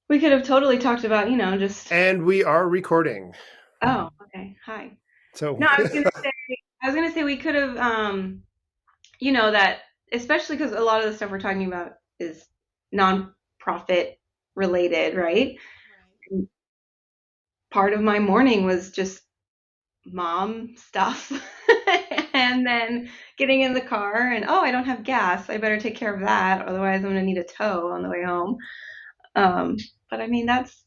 We could have totally talked about, just. And we are recording. Oh, okay. Hi. So, No, I was gonna say we could have, that especially because a lot of the stuff we're talking about is nonprofit related, right? And part of my morning was just mom stuff, and then getting in the car and I don't have gas. I better take care of that, otherwise I'm gonna need a tow on the way home. Um, but I mean That's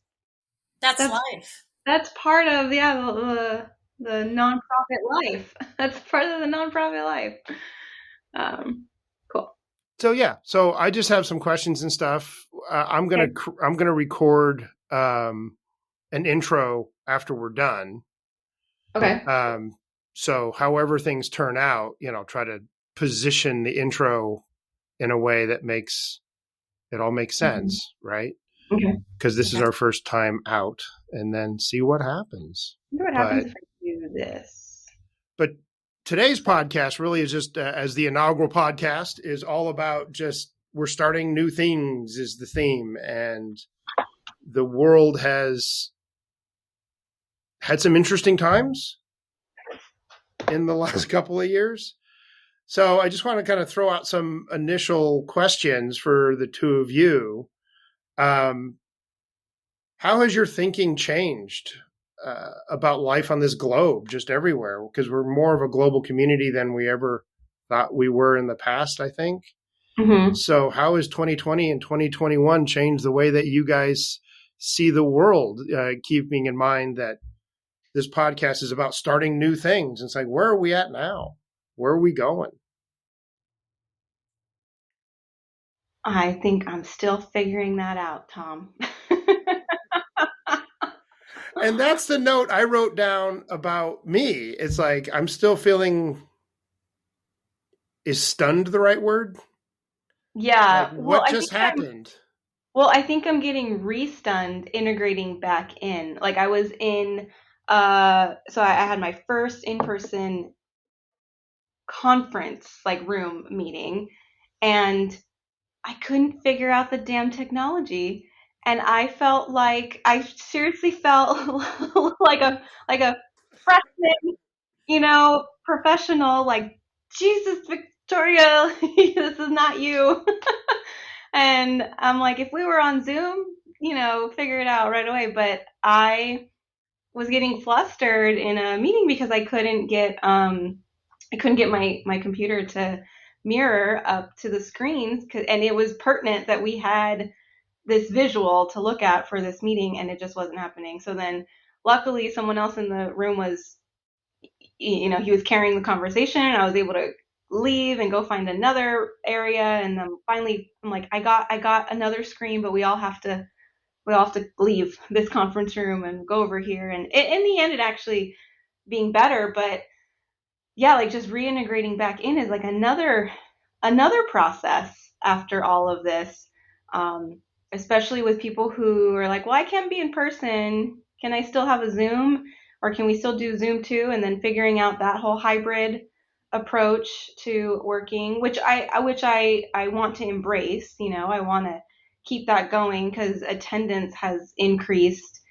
that's life. That's part of the nonprofit life. That's part of the nonprofit life. Um, cool. yeah. So I just have some questions and stuff. Okay. I'm gonna record an intro after we're done. Okay. Um, so however things turn out, try to position the intro in a way that makes it all make Mhm. sense, right? Okay. Because this is Yes. our first time out, and then see what happens. I wonder what happens But if I do this. but today's podcast really is just as the inaugural podcast is all about just we're starting new things is the theme, and the world has had some interesting times in the last couple of years. So I just want to kind of throw out some initial questions for the two of you. um, how has your thinking changed about life on this globe, just everywhere? Because we're more of a global community than we ever thought we were in the past, I think. Hmm. So, how has 2020 and 2021 changed the way that you guys see the world? Keeping in mind that this podcast is about starting new things. It's like, where are we at now? Where are we going? I think I'm still figuring that out, Tom. And that's the note I wrote down about me. It's like, I'm still feeling, is stunned the right word? Like, Yeah. Well, what I just think happened? I'm getting re-stunned integrating back in. Like I was in so I had my first in-person conference like room meeting, and I couldn't figure out the damn technology. And I seriously felt like a freshman, professional, like, Jesus, Victoria, this is not you. And I'm like, if we were on Zoom, figure it out right away. But I was getting flustered in a meeting because I couldn't get my computer to mirror up to the screens, and it was pertinent that we had this visual to look at for this meeting, and it just wasn't happening. So then luckily someone else in the room was, he was carrying the conversation, and I was able to leave and go find another area. And then finally I'm like, I got another screen, but we all have to leave this conference room and go over here. And in the end, it actually being better. But yeah, like just reintegrating back in is like another process after all of this. Especially with people who are like, well, I can't be in person. Can I still have a Zoom, or can we still do Zoom too? And then figuring out that whole hybrid approach to working, which I want to embrace. I want to keep that going because attendance has increased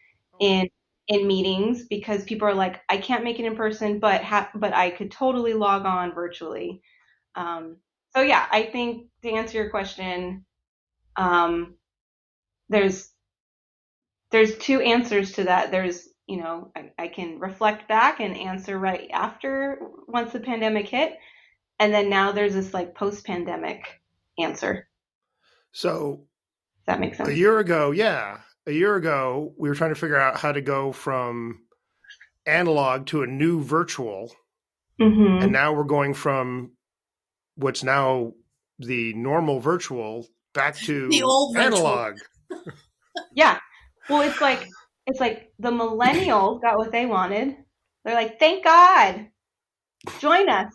in in meetings because people are like, I can't make it in person, but I could totally log on virtually. Um, so yeah, I think to answer your question, um, there's there's two answers to that. There's, I can reflect back and answer right after once the pandemic hit, and then now there's this like post-pandemic answer. So, Does that make a sense? year ago, yeah, a year ago, we were trying to figure out how to go from analog to a new virtual. And Mm-hmm. now we're going from what's now the normal virtual back The to old virtual. analog. Yeah. Well, it's like the millennials got what they wanted. They're like, thank God, join us,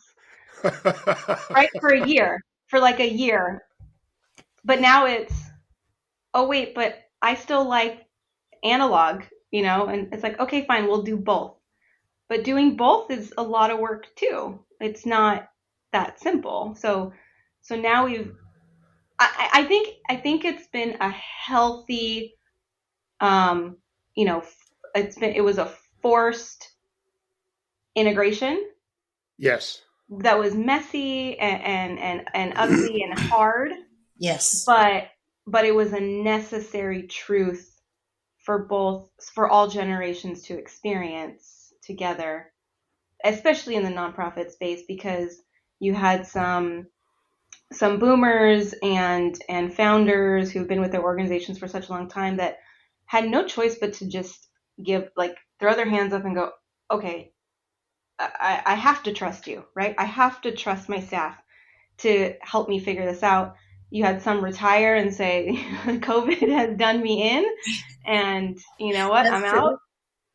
right? For like a year. But now it's, oh wait, but I still like analog, and it's like, okay, fine, we'll do both. But doing both is a lot of work too. It's not that simple. So now I think it's been a healthy You know, it was a forced integration Yes. that was messy and ugly and hard, Yes. but it was a necessary truth for all generations to experience together, especially in the nonprofit space, because you had some boomers and founders who've been with their organizations for such a long time that had no choice but to just throw their hands up and go, okay, I have to trust you, right? I have to trust my staff to help me figure this out. You had some retire and say, COVID has done me in, and you know what? That's I'm out, true.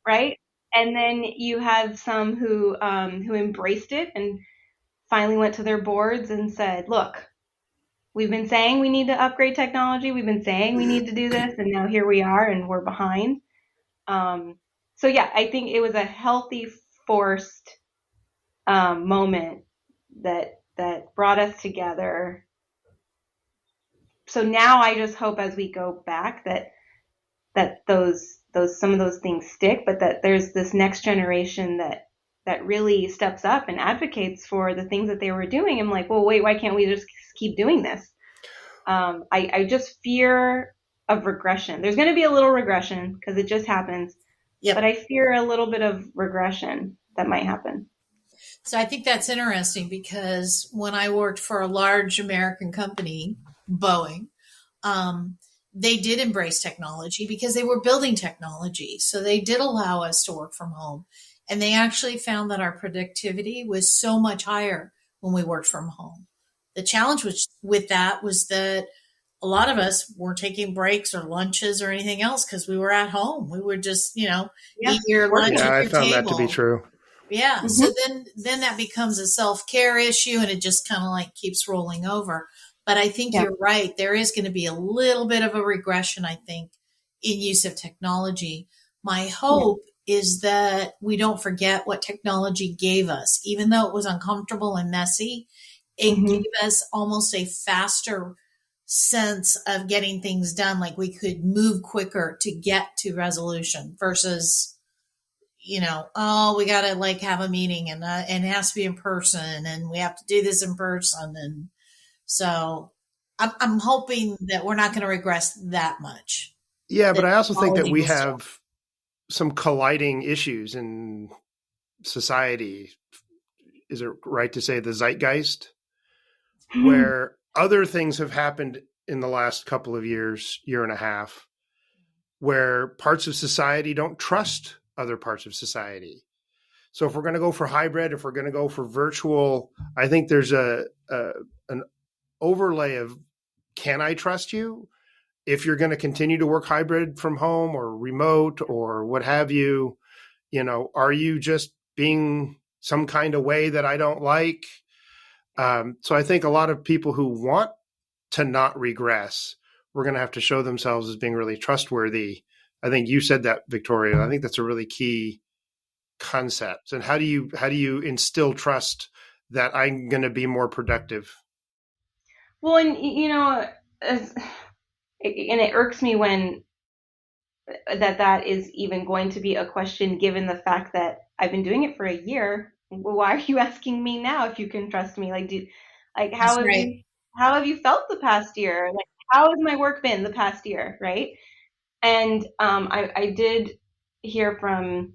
right? And then you had some who embraced it and finally went to their boards and said, look, we've been saying we need to upgrade technology. We've been saying we need to do this, and now here we are, and we're behind. So yeah, I think it was a healthy, forced moment that brought us together. So now I just hope as we go back that those some of those things stick, but that there's this next generation that really steps up and advocates for the things that they were doing. I'm like, well, wait, why can't we just keep doing this? I just fear of regression. There's going to be a little regression because it just happens, but Yep. I fear a little bit of regression that might happen. So I think that's interesting because when I worked for a large American company, Boeing, they did embrace technology because they were building technology. So they did allow us to work from home. And they actually found that our productivity was so much higher when we worked from home. The challenge with that was that a lot of us weren't taking breaks or lunches or anything else because we were at home. We would just, Yeah, eat your lunch Yeah, at I your found that to be table. true. Yeah. mm-hmm. So then that becomes a self-care issue and it just kind of like keeps rolling over. But I think Yeah. you're right. There is going to be a little bit of a regression, I think, in use of technology. My hope is that we don't forget what technology gave us. Even though it was uncomfortable and messy, it Mm-hmm. gave us almost a faster sense of getting things done. Like we could move quicker to get to resolution versus we got to like have a meeting and it has to be in person and we have to do this in person. And so I'm hoping that we're not going to regress that much. Yeah, but That I also think that technology we will still. have some colliding issues in society. Is it right to say the zeitgeist, where other things have happened in the last couple of years, year and a half, where parts of society don't trust other parts of society. So if we're going to go for hybrid, if we're going to go for virtual, I think there's an overlay of, can I trust you? If you're going to continue to work hybrid from home or remote or what have you, are you just being some kind of way that I don't like? So I think a lot of people who want to not regress, we're going to have to show themselves as being really trustworthy. I think you said that, Victoria. I think that's a really key concept. And how do you instill trust that I'm going to be more productive? Well, and and it irks me when that is even going to be a question, given the fact that I've been doing it for a year. Why are you asking me now if you can trust me? That's right. how have you felt the past year? Like, how has my work been the past year, right? And I did hear from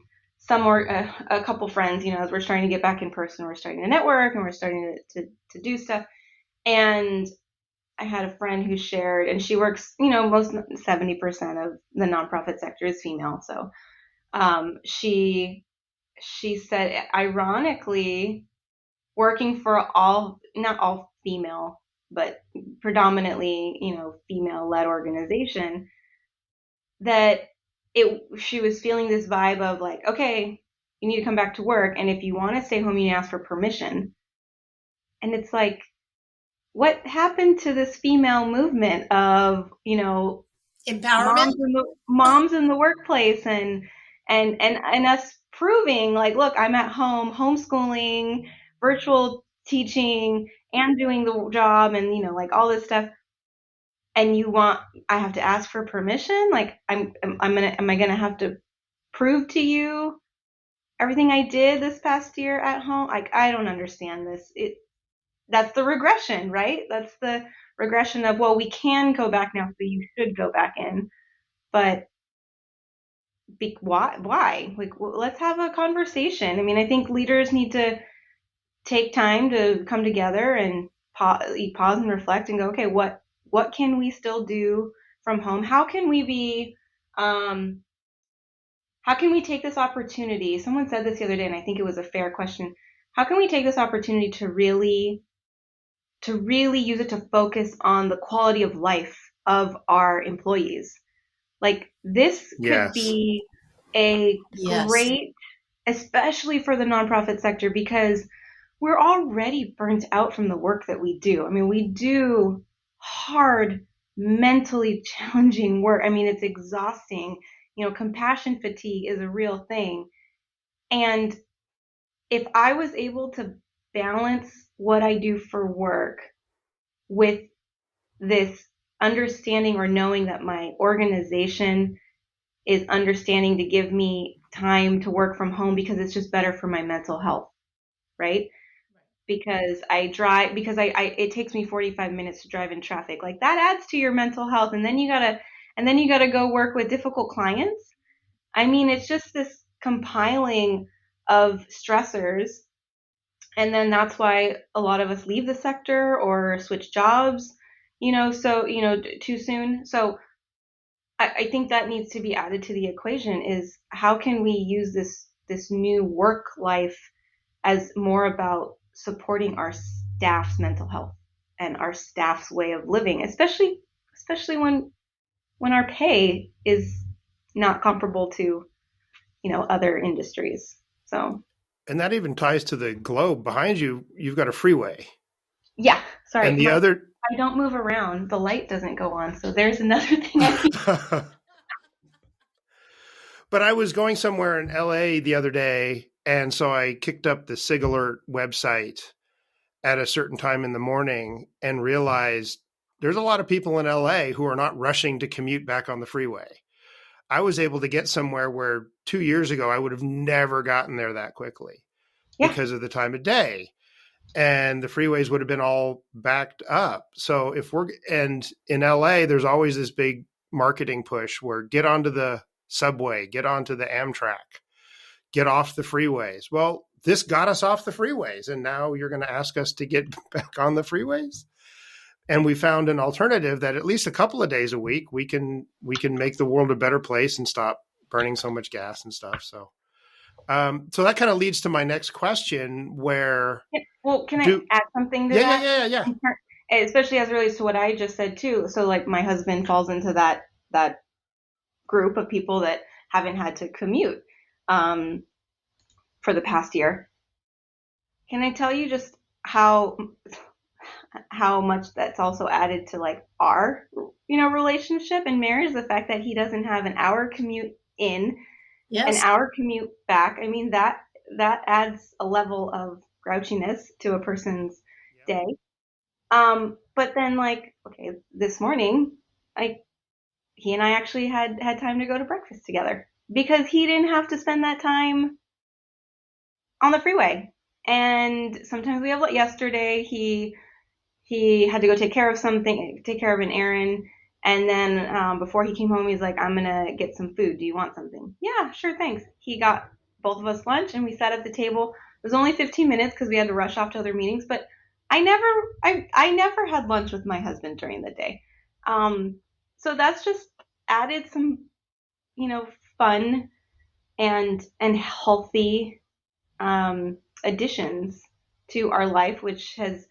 a couple friends, as we're starting to get back in person, we're starting to network and we're starting to do stuff. And I had a friend who shared, and she works, most 70% of the nonprofit sector is female. So she said, ironically, working for not all female, but predominantly, female led organization, that she was feeling this vibe of like, okay, you need to come back to work. And if you want to stay home, you need to ask for permission. And it's like, what happened to this female movement of, Empowerment. moms in the workplace and us proving like, look, I'm at home homeschooling, virtual teaching, and doing the job, and like all this stuff. and I have to ask for permission. Like am I gonna have to prove to you everything I did this past year at home? Like, I don't understand this. That's the regression, right? That's the regression of, well, we can go back now, so you should go back in. But why? Like, let's have a conversation. I mean, I think leaders need to take time to come together and pause and reflect and go, okay, what can we still do from home? Um, how can we take this opportunity? Someone said this the other day, and I think it was a fair question. How can we take this opportunity to really use it to focus on the quality of life of our employees? Like, this could Yes. be a Yes. great, especially for the nonprofit sector, because we're already burnt out from the work that we do. I mean, we do hard, mentally challenging work. I mean, it's exhausting. Compassion fatigue is a real thing. And if I was able to balance what I do for work with this understanding or knowing that my organization is understanding to give me time to work from home because it's just better for my mental health, right? Because it takes me 45 minutes to drive in traffic. Like, that adds to your mental health. And then you gotta go work with difficult clients. I mean, it's just this compiling of stressors. And then that's why a lot of us leave the sector or switch jobs, too soon. So I think that needs to be added to the equation, is how can we use this new work life as more about supporting our staff's mental health and our staff's way of living, especially when our pay is not comparable to other industries. So And that even ties to the globe behind you. You've got a freeway. yeah, sorry, And the other I don't move around. The light doesn't go on, so there's another thing I think. But I was going somewhere in LA the other day, and so I kicked up the SIG Alert website at a certain time in the morning and realized there's a lot of people in LA who are not rushing to commute back on the freeway. I was able to get somewhere where 2 years ago I would have never gotten there that quickly because of the time of day. And the freeways would have been all backed up. So and in LA, there's always this big marketing push where get onto the subway, get onto the Amtrak, get off the freeways. Well, this got us off the freeways, and now you're going to ask us to get back on the freeways? And we found an alternative that at least a couple of days a week, we can make the world a better place and stop burning so much gas and stuff. So that kind of leads to my next question, where... Well, can I add something to that? Yeah. Especially as it relates to what I just said too. So, like, my husband falls into that group of people that haven't had to commute for the past year. Can I tell you just how much that's also added to, like, our relationship and marriage? The fact that he doesn't have an hour commute in, an hour commute back. I mean, that adds a level of grouchiness to a person's day. But then, like, okay, this morning, he and I actually had time to go to breakfast together because he didn't have to spend that time on the freeway. And sometimes yesterday he had to go take care of an errand. And then before he came home, he's like, I'm going to get some food. Do you want something? Yeah, sure, thanks. He got both of us lunch, and we sat at the table. It was only 15 minutes because we had to rush off to other meetings, but I never had lunch with my husband during the day. So that's just added some, fun and healthy additions to our life, which has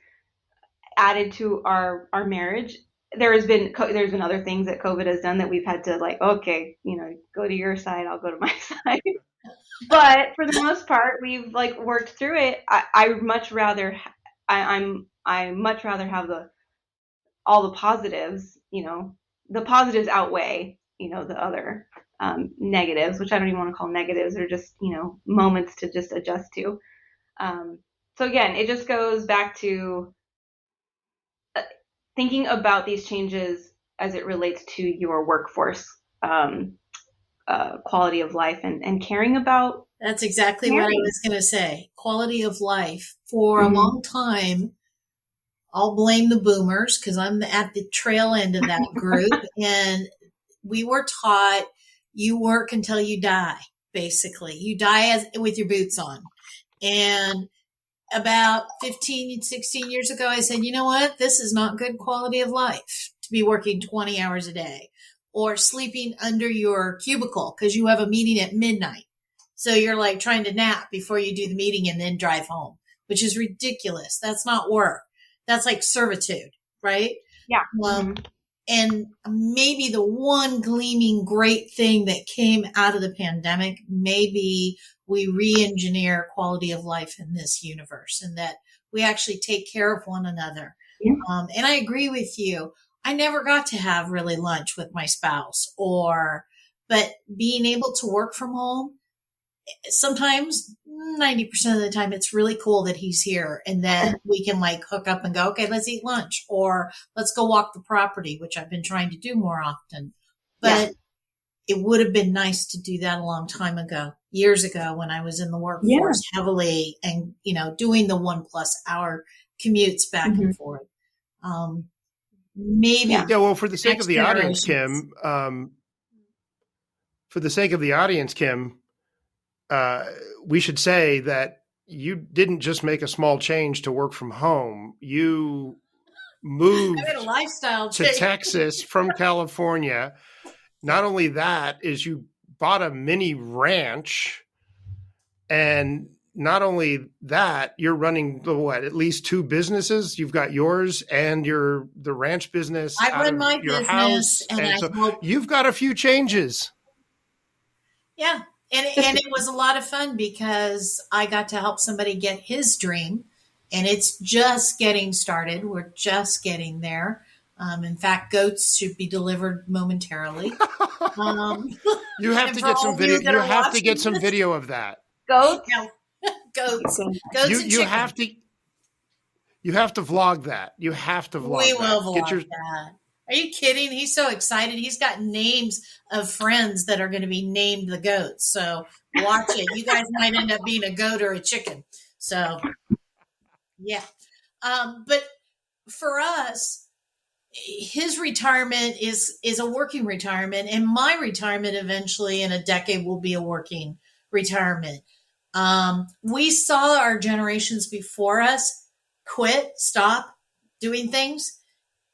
added to our marriage. There's been other things that COVID has done that we've had to, like, okay, go to your side, I'll go to my side. But for the most part, we've, like, worked through it. I much rather have all the positives. The positives outweigh the other negatives, which I don't even want to call negatives. They're just moments to just adjust to. So again, it just goes back to thinking about these changes as it relates to your workforce quality of life and caring about. That's exactly what I was going to say. Quality of life. For a long time, I'll blame the boomers because I'm at the trail end of that group. And we were taught you work until you die, basically. You die with your boots on. And about 15, 16 years ago, I said, you know what? This is not good quality of life to be working 20 hours a day or sleeping under your cubicle because you have a meeting at midnight. So you're like trying to nap before you do the meeting and then drive home, which is ridiculous. That's not work. That's like servitude, right? Yeah. And maybe the one gleaming great thing that came out of the pandemic, maybe we re-engineer quality of life in this universe and that we actually take care of one another. Yeah. And I agree with you. I never got to have really lunch with my spouse but being able to work from home, sometimes 90% of the time, it's really cool that he's here and that we can like hook up and go, okay, let's eat lunch or let's go walk the property, which I've been trying to do more often. But it would have been nice to do that a long time ago, years ago when I was in the workforce heavily and, doing the 1+ hour commutes back and forth. Maybe. Yeah. Well, for the sake of the audience, Kim, we should say that you didn't just make a small change to work from home. You moved I made a lifestyle to Texas from California. Not only that, is you bought a mini ranch, and not only that, you're running at least 2 businesses. You've got yours and the ranch business. I run my business, and so you've got a few changes. Yeah. And it was a lot of fun because I got to help somebody get his dream, and it's just getting started. We're just getting there. In fact, goats should be delivered momentarily. You have to get some video. You have to get some video of that. Goats, goats, and you have to. You have to vlog that. You have to vlog. We will vlog that. Are you kidding? He's so excited. He's got names of friends that are going to be named the goats. So watch it. You guys might end up being a goat or a chicken. So, yeah. But for us, his retirement is a working retirement, and my retirement eventually in a decade will be a working retirement. We saw our generations before us quit, stop doing things,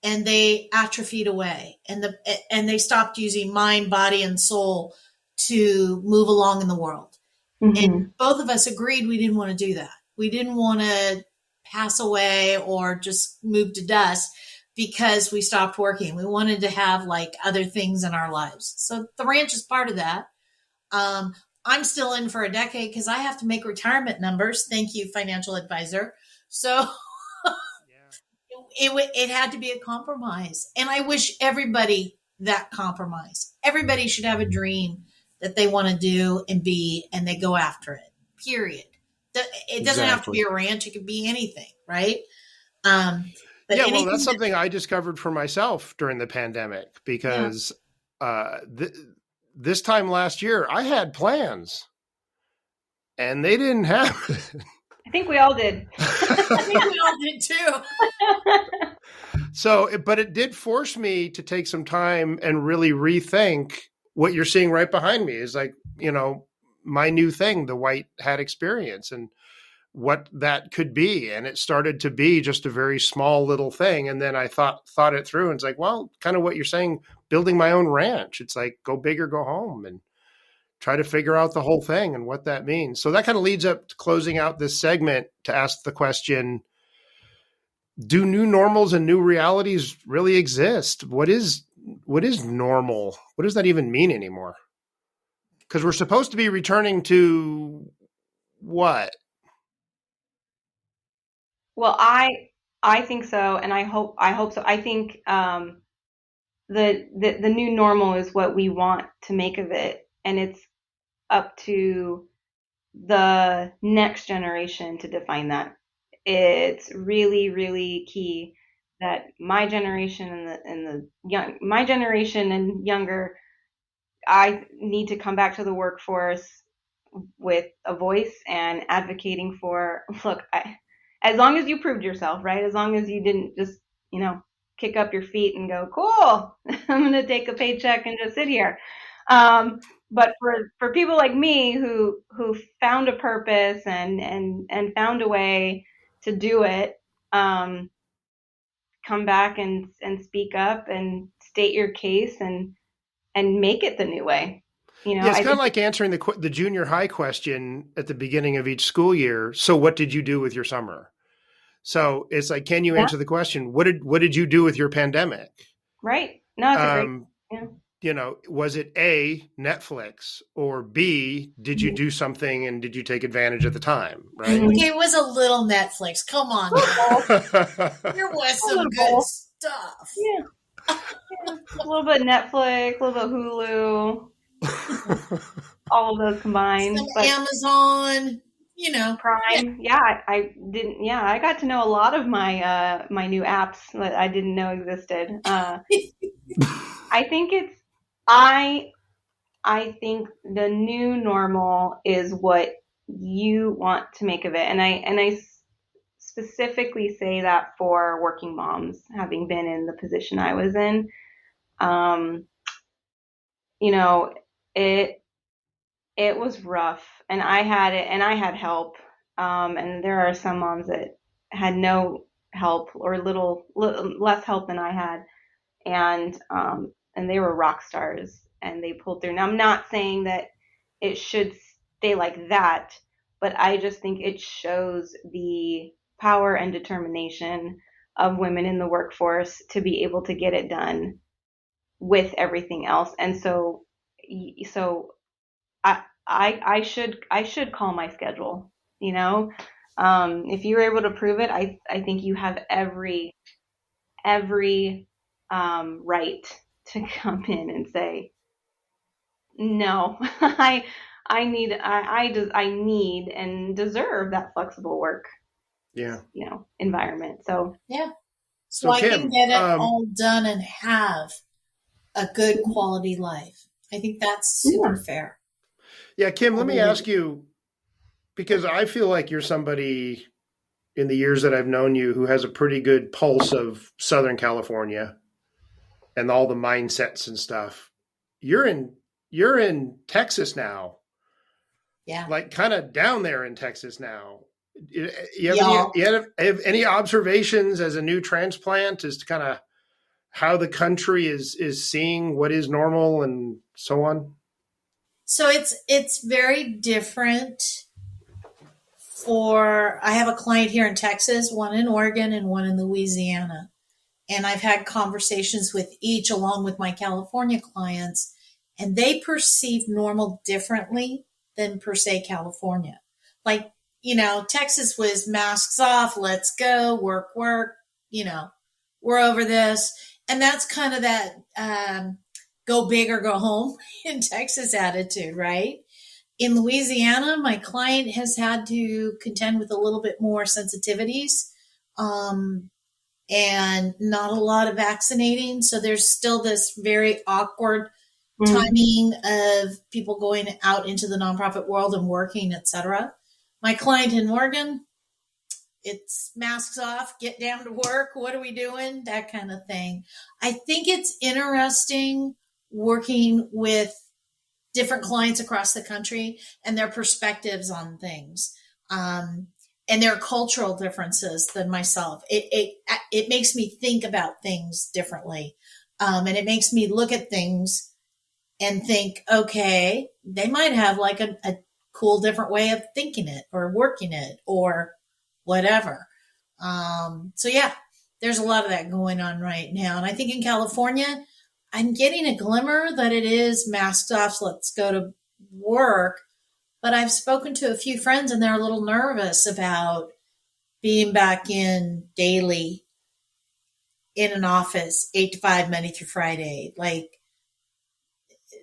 and they atrophied away, and they stopped using mind, body, and soul to move along in the world. And both of us agreed we didn't want to do that. We didn't want to pass away or just move to dust because we stopped working. We wanted to have like other things in our lives. So the ranch is part of that. I'm still in for a decade because I have to make retirement numbers. Thank you, financial advisor. So it had to be a compromise. And I wish everybody that compromise. Everybody should have a dream that they want to do and be, and they go after it, period. It doesn't have to be a ranch. It could be anything, right? Well, that's something I discovered for myself during the pandemic because this time last year, I had plans and they didn't happen. I think we all did. I think we all did too. So, but it did force me to take some time and really rethink what you're seeing right behind me is like, my new thing, the white hat experience and what that could be. And it started to be just a very small little thing. And then I thought it through and it's like, well, kind of what you're saying, building my own ranch. It's like, go big or go home and try to figure out the whole thing and what that means. So that kind of leads up to closing out this segment to ask the question, do new normals and new realities really exist? What is normal? What does that even mean anymore? Because we're supposed to be returning to what? Well, I think so, and I hope so. I think the new normal is what we want to make of it, and it's up to the next generation to define that. It's really, really key that my generation my generation and younger, I need to come back to the workforce with a voice and advocating for, look, as long as you proved yourself, right? As long as you didn't just, kick up your feet and go, cool, I'm going to take a paycheck and just sit here. But for people like me who found a purpose and found a way to do it, come back and speak up and state your case and make it the new way. Yeah, it's kind of like answering the junior high question at the beginning of each school year. So what did you do with your summer? So it's like, can you answer the question? What did you do with your pandemic? Right. No, it's a great, was it A, Netflix, or B, did you do something and did you take advantage at the time? Right. Okay, it was a little Netflix. Come on. There was some good stuff. Yeah. A little bit Netflix, a little bit Hulu, all of those combined. Some Amazon, Prime. Yeah, I didn't. Yeah, I got to know a lot of my my new apps that I didn't know existed. I think I think the new normal is what you want to make of it, and I specifically say that for working moms, having been in the position I was in. It was rough, and I had it, and I had help. And there are some moms that had no help or less help than I had, and they were rock stars, and they pulled through. Now, I'm not saying that it should stay like that, but I just think it shows the power and determination of women in the workforce to be able to get it done with everything else. And so I should call my schedule, if you're able to prove it, I think you have every right to come in and say, no, I need and deserve that flexible work, environment. So yeah, so I Kim, can get it all done and have a good quality life. I think that's super fair. Yeah, Kim, let me ask you, because I feel like you're somebody in the years that I've known you who has a pretty good pulse of Southern California and all the mindsets and stuff. You're in Texas now. Yeah. Like kind of down there in Texas now. You have any observations as a new transplant as to kind of how the country is seeing what is normal and so on? So it's very different. I have a client here in Texas, one in Oregon and one in Louisiana. And I've had conversations with each along with my California clients, and they perceive normal differently than per se California. Like, Texas was masks off, let's go, work, we're over this. And that's kind of that go big or go home in Texas attitude, right? In Louisiana, my client has had to contend with a little bit more sensitivities and not a lot of vaccinating. So there's still this very awkward timing of people going out into the nonprofit world and working, et cetera. My client in Oregon, it's masks off, get down to work. What are we doing? That kind of thing. I think it's interesting working with different clients across the country and their perspectives on things, and their cultural differences than myself. It makes me think about things differently. And it makes me look at things and think, okay, they might have like a cool different way of thinking it or working it or whatever. So yeah, there's a lot of that going on right now. And I think in California, I'm getting a glimmer that it is masked off, so let's go to work. But I've spoken to a few friends and they're a little nervous about being back in daily in an office, 8 to 5, Monday through Friday. Like,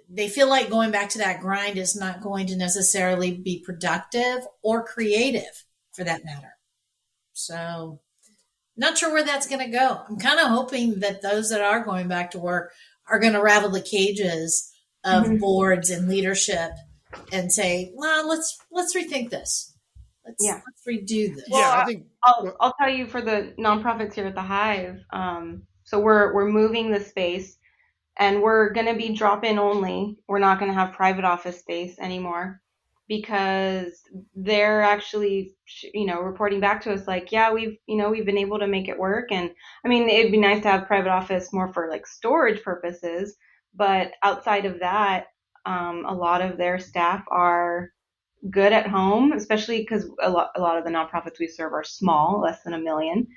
they feel like going back to that grind is not going to necessarily be productive or creative for that matter. So Not sure where that's going to go. I'm kind of hoping that those that are going back to work are going to ravel the cages of boards and leadership and say, well, let's rethink this. Let's redo this. Well, I think I'll tell you for the nonprofits here at the Hive. So we're moving the space, and we're going to be drop-in only. We're not going to have private office space anymore, because they're actually, reporting back to us like, yeah, we've been able to make it work. And I mean, it'd be nice to have private office more for like storage purposes, but outside of that, a lot of their staff are good at home, especially because a lot of the nonprofits we serve are small, less than 1 million,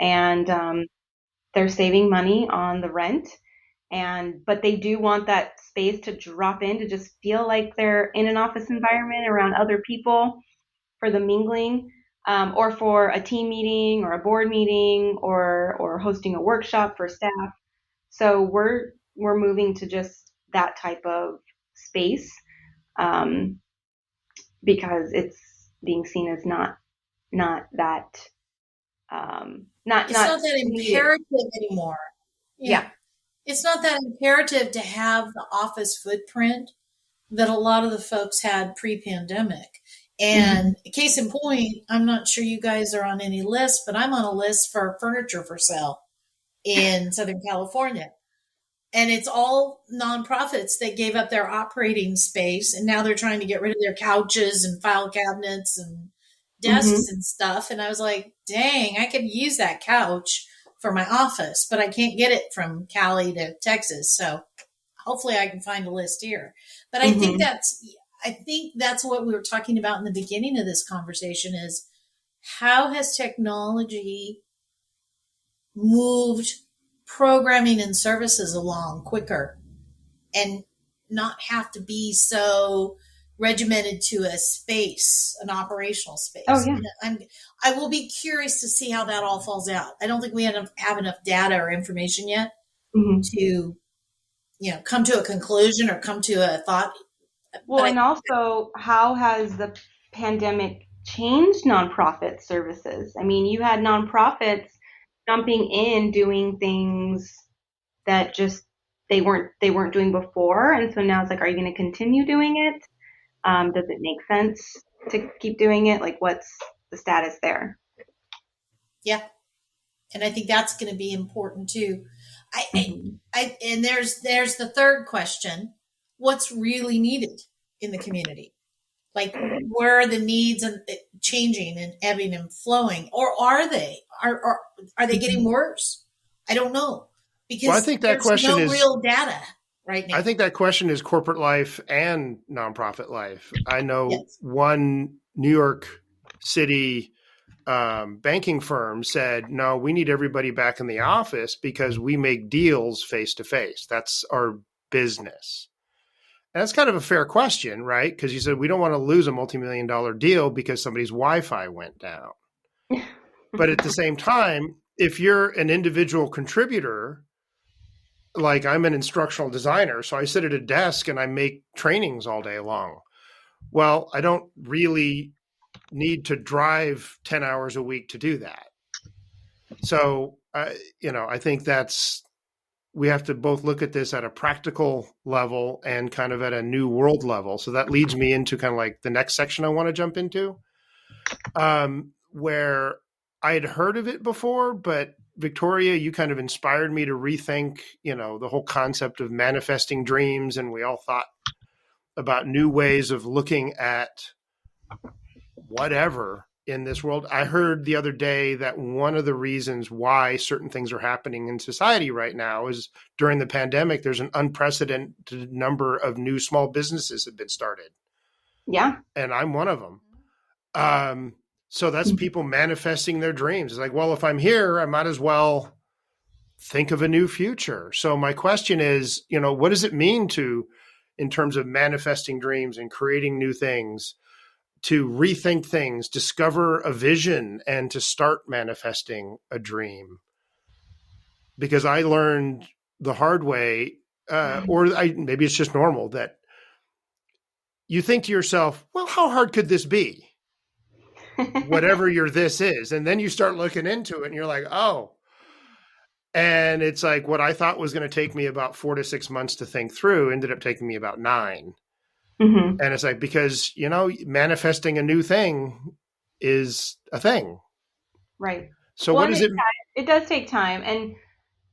and they're saving money on the rent. But they do want that space to drop in, to just feel like they're in an office environment around other people for the mingling, or for a team meeting or a board meeting, or hosting a workshop for staff. So we're moving to just that type of space, because it's being seen as not that it's not that imperative anymore. Yeah. It's not that imperative to have the office footprint that a lot of the folks had pre-pandemic. And case in point, I'm not sure you guys are on any list, but I'm on a list for furniture for sale in Southern California. And it's all nonprofits that gave up their operating space, and now they're trying to get rid of their couches and file cabinets and desks and stuff. And I was like, dang, I could use that couch for my office, but I can't get it from Cali to Texas. So hopefully I can find a list here. But I think that's what we were talking about in the beginning of this conversation, is how has technology moved programming and services along quicker and not have to be so regimented to a space, an operational space. Oh, yeah. I will be curious to see how that all falls out. I don't think we have enough data or information yet to, come to a conclusion or come to a thought. Well, and also, how has the pandemic changed nonprofit services? I mean, you had nonprofits jumping in, doing things that just they weren't doing before, and so now it's like, are you going to continue doing it? Does it make sense to keep doing it? Like, what's the status there? Yeah, and I think that's going to be important too. And there's the third question: what's really needed in the community? Like, where are the needs and changing and ebbing and flowing, or are they they getting worse? I don't know, because I think that question is real data right now. I think that question is corporate life and nonprofit life. I know one New York City banking firm said, no, we need everybody back in the office because we make deals face to face. That's our business. And that's kind of a fair question, right? Because you said we don't want to lose a multi-million-dollar deal because somebody's Wi-Fi went down. But at the same time, if you're an individual contributor, like I'm an instructional designer, so I sit at a desk and I make trainings all day long. Well, I don't really need to drive 10 hours a week to do that. So, I think we have to both look at this at a practical level and kind of at a new world level. So that leads me into kind of like the next section I want to jump into, where I had heard of it before, but Victoria, you kind of inspired me to rethink, the whole concept of manifesting dreams. And we all thought about new ways of looking at whatever in this world. I heard the other day that one of the reasons why certain things are happening in society right now is during the pandemic, there's an unprecedented number of new small businesses have been started. Yeah. And I'm one of them. So that's people manifesting their dreams. It's like, well, if I'm here, I might as well think of a new future. So my question is, what does it mean in terms of manifesting dreams and creating new things, to rethink things, discover a vision, and to start manifesting a dream? Because I learned the hard way, maybe it's just normal, that you think to yourself, well, how hard could this be? whatever your this is. And then you start looking into it and you're like, oh. And it's like what I thought was going to take me about 4 to 6 months to think through ended up taking me about 9. Mm-hmm. And it's like, because, manifesting a new thing is a thing. Right. So Well, what is it? It does take time.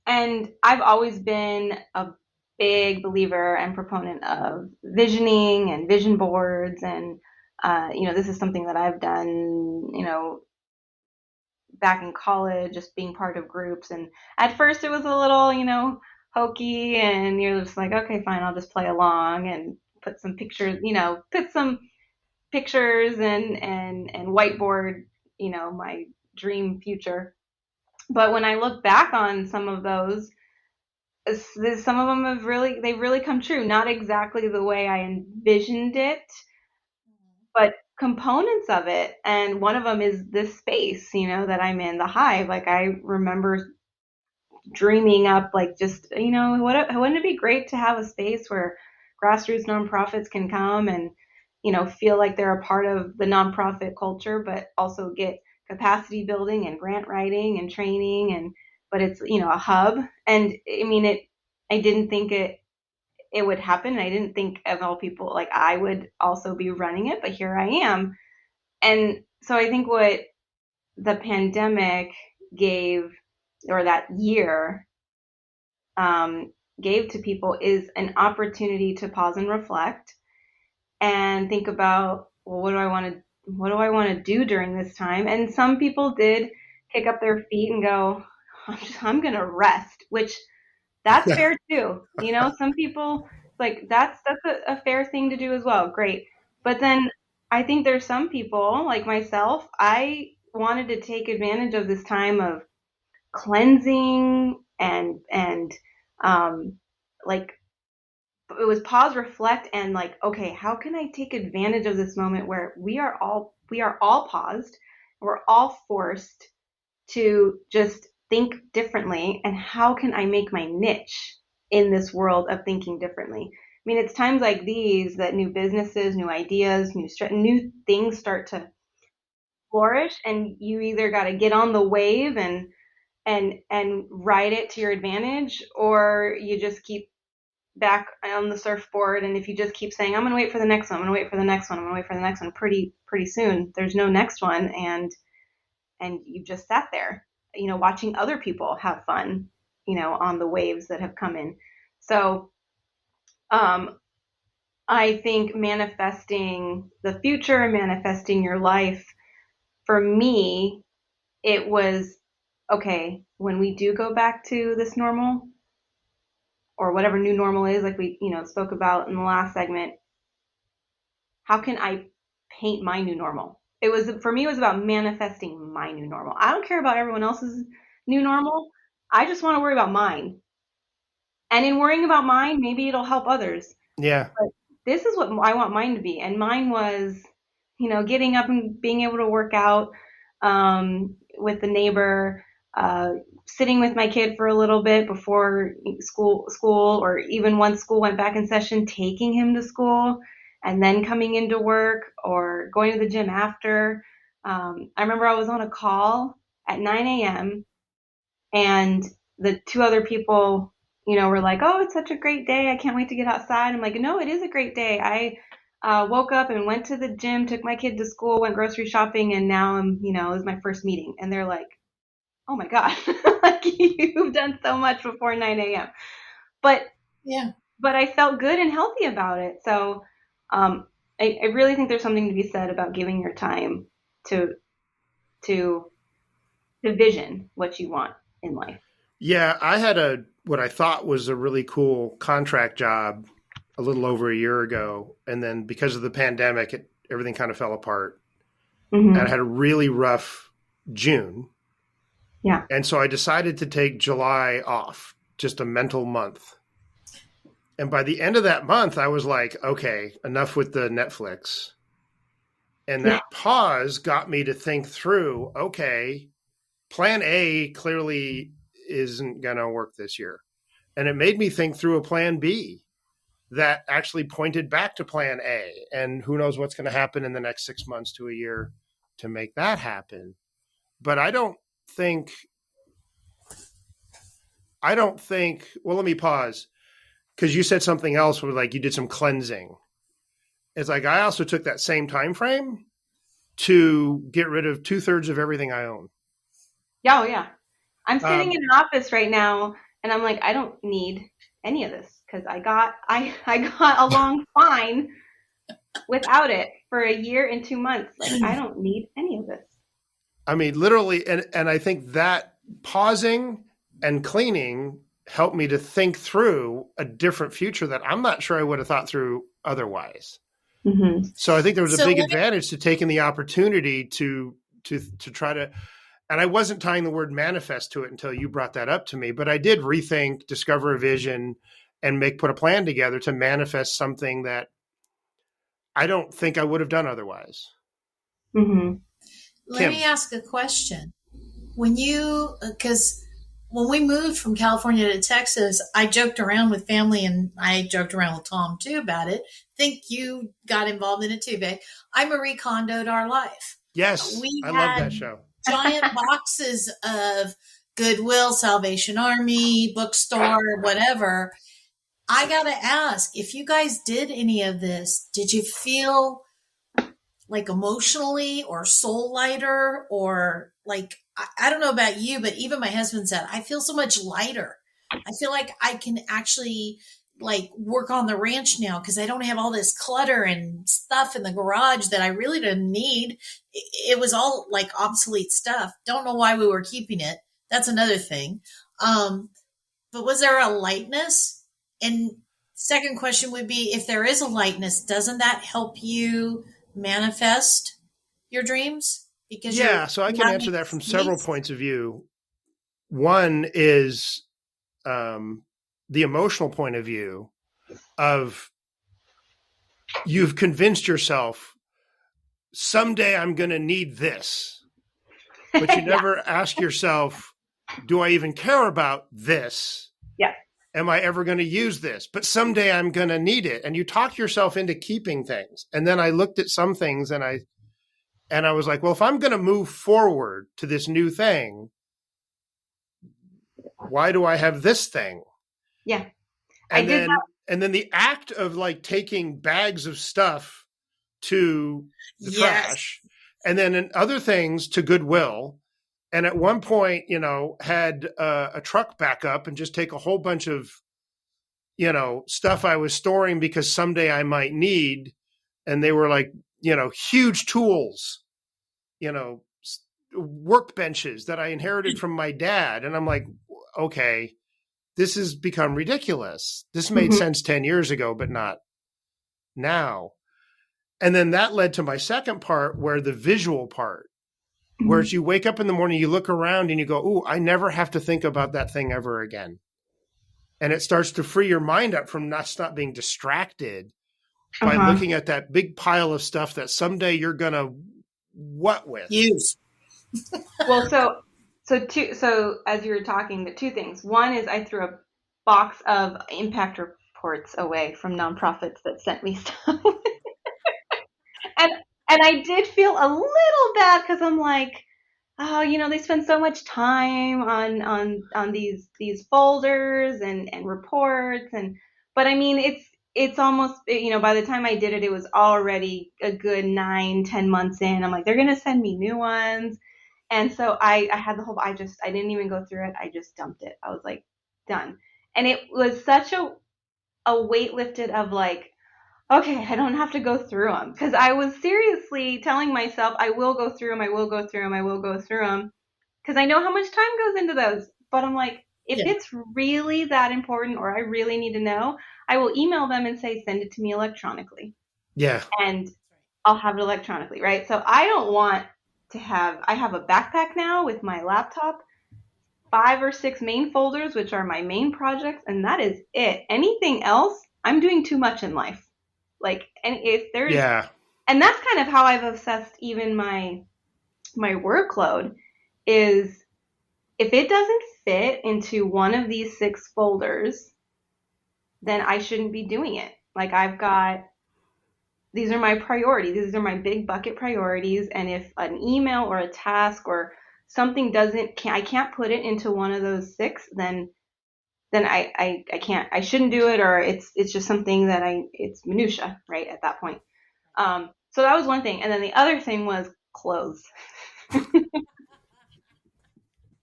And I've always been a big believer and proponent of visioning and vision boards. And, this is something that I've done, back in college, just being part of groups. And at first it was a little, hokey, and you're just like, okay, fine, I'll just play along and put some pictures, and whiteboard, my dream future. But when I look back on some of those, some of them they've really come true. Not exactly the way I envisioned it, but components of it. And one of them is this space, that I'm in, the Hive. Like, I remember dreaming up, like, just, wouldn't it be great to have a space where grassroots nonprofits can come and, feel like they're a part of the nonprofit culture, but also get capacity building and grant writing and training, but it's, a hub. And I mean, I didn't think it would happen. I didn't think of all people, like, I would also be running it, but here I am. And so I think what the pandemic gave, or that year, gave to people, is an opportunity to pause and reflect and think about, well, what do I want to do during this time? And some people did kick up their feet and go, I'm going to rest, which that's fair too. Some people, like, that's a fair thing to do as well. Great. But then I think there's some people like myself, I wanted to take advantage of this time of cleansing and like, it was pause, reflect, and like, okay, how can I take advantage of this moment where we are all paused, we're all forced to just think differently, and how can I make my niche in this world of thinking differently? I mean, it's times like these that new businesses, new ideas, new things start to flourish, and you either got to get on the wave and ride it to your advantage, or you just keep back on the surfboard. And if you just keep saying, I'm going to wait for the next one, I'm going to wait for the next one, I'm going to wait for the next one, pretty soon there's no next one, and you just sat there, watching other people have fun, on the waves that have come in. So I think manifesting the future, manifesting your life, for me, it was, okay, when we do go back to this normal, or whatever new normal is, like we, spoke about in the last segment, how can I paint my new normal? For me, it was about manifesting my new normal. I don't care about everyone else's new normal. I just want to worry about mine. And in worrying about mine, maybe it'll help others. Yeah. But this is what I want mine to be. And mine was, getting up and being able to work out with the neighbor, sitting with my kid for a little bit before school, or even once school went back in session, taking him to school and then coming into work, or going to the gym after. I remember I was on a call at 9 a.m. and the two other people, were like, oh, it's such a great day, I can't wait to get outside. I'm like, no, it is a great day. I woke up and went to the gym, took my kid to school, went grocery shopping, and now it was my first meeting. And they're like, oh my God, like, you've done so much before 9 a.m. But Yeah. but I felt good and healthy about it. So I really think there's something to be said about giving your time to vision what you want in life. Yeah, I had what I thought was a really cool contract job a little over a year ago, and then because of the pandemic, everything kind of fell apart. Mm-hmm. And I had a really rough June. Yeah. And so I decided to take July off, just a mental month. And by the end of that month, I was like, okay, enough with the Netflix. And that pause got me to think through, okay, plan A clearly isn't going to work this year. And it made me think through a plan B that actually pointed back to plan A. And who knows what's going to happen in the next 6 months to a year to make that happen. But I don't think, well, let me pause, because you said something else where like you did some cleansing. It's like I also took that same time frame to get rid of 2/3 of everything I own. Yeah, oh yeah. I'm sitting in an office right now and I'm like, I don't need any of this because I got along fine without it for a year and 2 months. Like I don't need any of this. I mean, literally, and I think that pausing and cleaning helped me to think through a different future that I'm not sure I would have thought through otherwise. Mm-hmm. So I think there was a big advantage to taking the opportunity to try to, and I wasn't tying the word manifest to it until you brought that up to me, but I did rethink, discover a vision, and put a plan together to manifest something that I don't think I would have done otherwise. Mm-hmm. Let me ask a question. Because when we moved from California to Texas, I joked around with family and I joked around with Tom too about it. Think you got involved in it too, babe. I Marie Kondoed our life. Yes, I love that show. Giant boxes of Goodwill, Salvation Army, bookstore, whatever. I got to ask, if you guys did any of this, did you feel like emotionally or soul lighter or like, I don't know about you, but even my husband said, I feel so much lighter. I feel like I can actually like work on the ranch now because I don't have all this clutter and stuff in the garage that I really didn't need. It was all like obsolete stuff. Don't know why we were keeping it. That's another thing. But was there a lightness? And second question would be, if there is a lightness, doesn't that help you manifest your dreams? Because so I can answer that from several points of view. One is the emotional point of view of you've convinced yourself someday I'm going to need this, but you never ask yourself, do I even care about this? Yeah. Am I ever going to use this? But someday I'm going to need it. And you talk yourself into keeping things. And then I looked at some things and I was like, well, if I'm going to move forward to this new thing, why do I have this thing? Yeah. And then the act of like taking bags of stuff to the trash and then in other things to Goodwill. And at one point, had a truck back up and just take a whole bunch of, stuff I was storing because someday I might need. And they were like, huge tools, workbenches that I inherited from my dad. And I'm like, okay, this has become ridiculous. This made sense 10 years ago, but not now. And then that led to my second part, where the visual part, whereas you wake up in the morning, you look around and you go, ooh, I never have to think about that thing ever again. And it starts to free your mind up from not being distracted by looking at that big pile of stuff that someday you're going to what with? Use. Well, so as you were talking, the two things. One is I threw a box of impact reports away from nonprofits that sent me stuff. And I did feel a little bad because I'm like, oh, they spend so much time on these folders and reports but I mean it's almost by the time I did it, it was already a good 9-10 months in. I'm like, they're gonna send me new ones, and so I had the whole. I didn't even go through it. I just dumped it. I was like, done, and it was such a weight lifted of like, okay, I don't have to go through them, because I was seriously telling myself I will go through them, I will go through them, I will go through them, because I know how much time goes into those. But I'm like, if it's really that important or I really need to know, I will email them and say, send it to me electronically. Yeah. And I'll have it electronically, right? So I don't want to I have a backpack now with my laptop, 5 or 6 main folders, which are my main projects, and that is it. Anything else, I'm doing too much in life. Like, and if there's, and that's kind of how I've assessed even my workload is, if it doesn't fit into one of these 6 folders, then I shouldn't be doing it. Like, I've got these are my priorities. These are my big bucket priorities. And if an email or a task or something I can't put it into one of those six, then I can't, I shouldn't do it, or it's just something that it's minutia, right, at that point. So that was one thing. And then the other thing was clothes.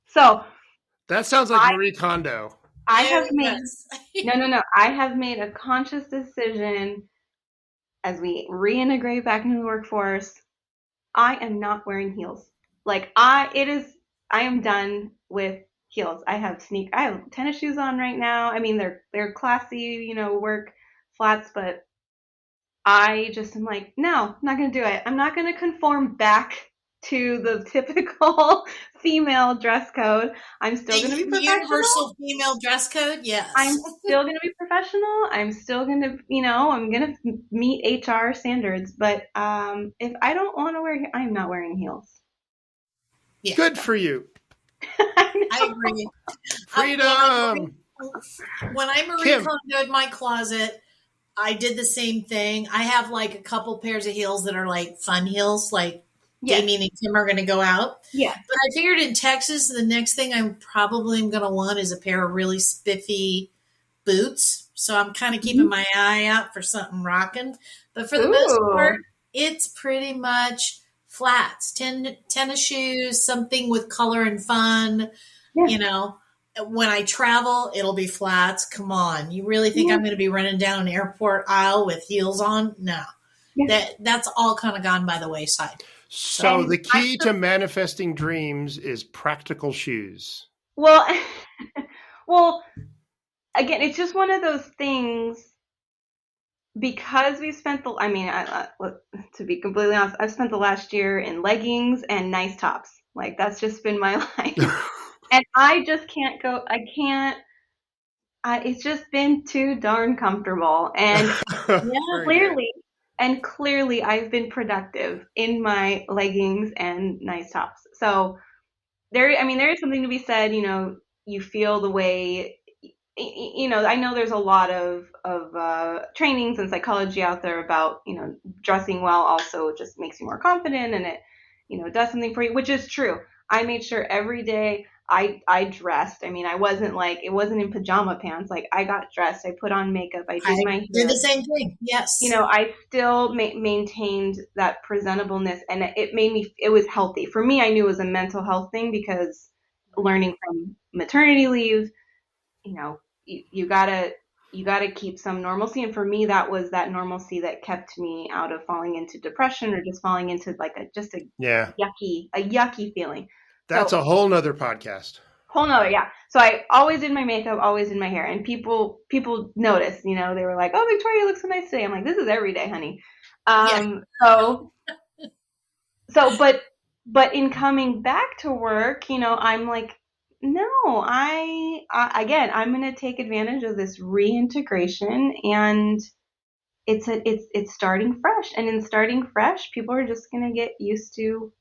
So that sounds like Marie Kondo. I have made, no. I have made a conscious decision as we reintegrate back into the workforce. I am not wearing heels. Like I am done with heels. I have tennis shoes on right now. I mean, they're classy, work flats, but I just am like, no, I'm not going to do it. I'm not going to conform back to the typical female dress code. I'm still going to be professional. Universal female dress code, yes. I'm still going to be professional. I'm still going to, I'm going to meet HR standards. But if I don't want to wear, I'm not wearing heels. Yeah. Good for you. I agree. Freedom. When I Marie Kondoed my closet, I did the same thing. I have like a couple pairs of heels that are like fun heels, like Damien and Kim are going to go out. Yeah. But I figured in Texas, the next thing I'm probably going to want is a pair of really spiffy boots. So I'm kind of keeping my eye out for something rocking. But for the most part, it's pretty much flats, tennis shoes, something with color and fun. Yeah. When I travel, it'll be flats. Come on. You really think I'm going to be running down an airport aisle with heels on? No. Yeah. That's all kind of gone by the wayside. So the key to manifesting dreams is practical shoes. Well, again, it's just one of those things because we've spent to be completely honest, I've spent the last year in leggings and nice tops. Like that's just been my life. And I just can't go, it's just been too darn comfortable. And clearly I've been productive in my leggings and nice tops. So there is something to be said, you feel the way, I know there's a lot of trainings and psychology out there about, dressing well also just makes you more confident and it, does something for you, which is true. I made sure every day I dressed. I mean, it wasn't in pajama pants. Like I got dressed, I put on makeup, I did my hair. Did the same thing. Yes. I still maintained that presentableness and it was healthy. For me, I knew it was a mental health thing because learning from maternity leave, you gotta keep some normalcy. And for me, that was that normalcy that kept me out of falling into depression or just falling into like a yucky feeling. That's a whole nother podcast. Yeah. So I always did my makeup, always did my hair, and people noticed. They were like, "Oh, Victoria looks so nice today." I'm like, "This is every day, honey." But in coming back to work, I'm like, no, I'm going to take advantage of this reintegration, and it's starting fresh, and in starting fresh, people are just going to get used to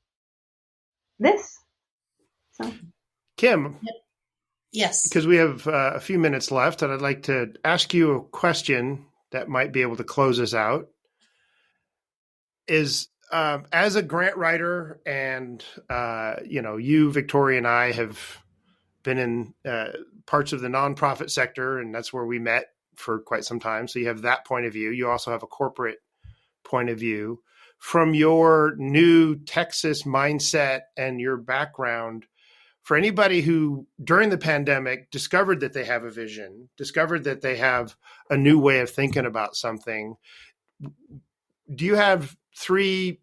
this. So, Kim. Yes. Because we have a few minutes left, and I'd like to ask you a question that might be able to close us out. Is as a grant writer, and you, Victoria, and I have been in parts of the nonprofit sector, and that's where we met for quite some time. So you have that point of view. You also have a corporate point of view. From your new Texas mindset and your background, for anybody who during the pandemic discovered that they have a vision, discovered that they have a new way of thinking about something, do you have 3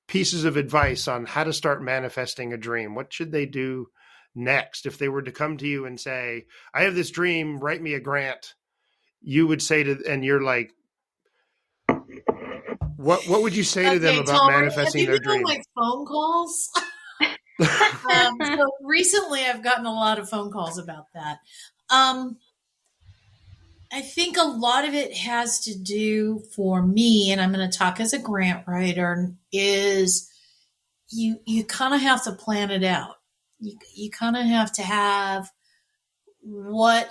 pieces of advice on how to start manifesting a dream? What should they do next? If they were to come to you and say, I have this dream, write me a grant, you would say and you're like, what would you say to them about manifesting their dream? Have you been on my phone calls? So recently I've gotten a lot of phone calls about that. I think a lot of it has to do for me, and I'm going to talk as a grant writer, is you kind of have to plan it out. You kind of have to have what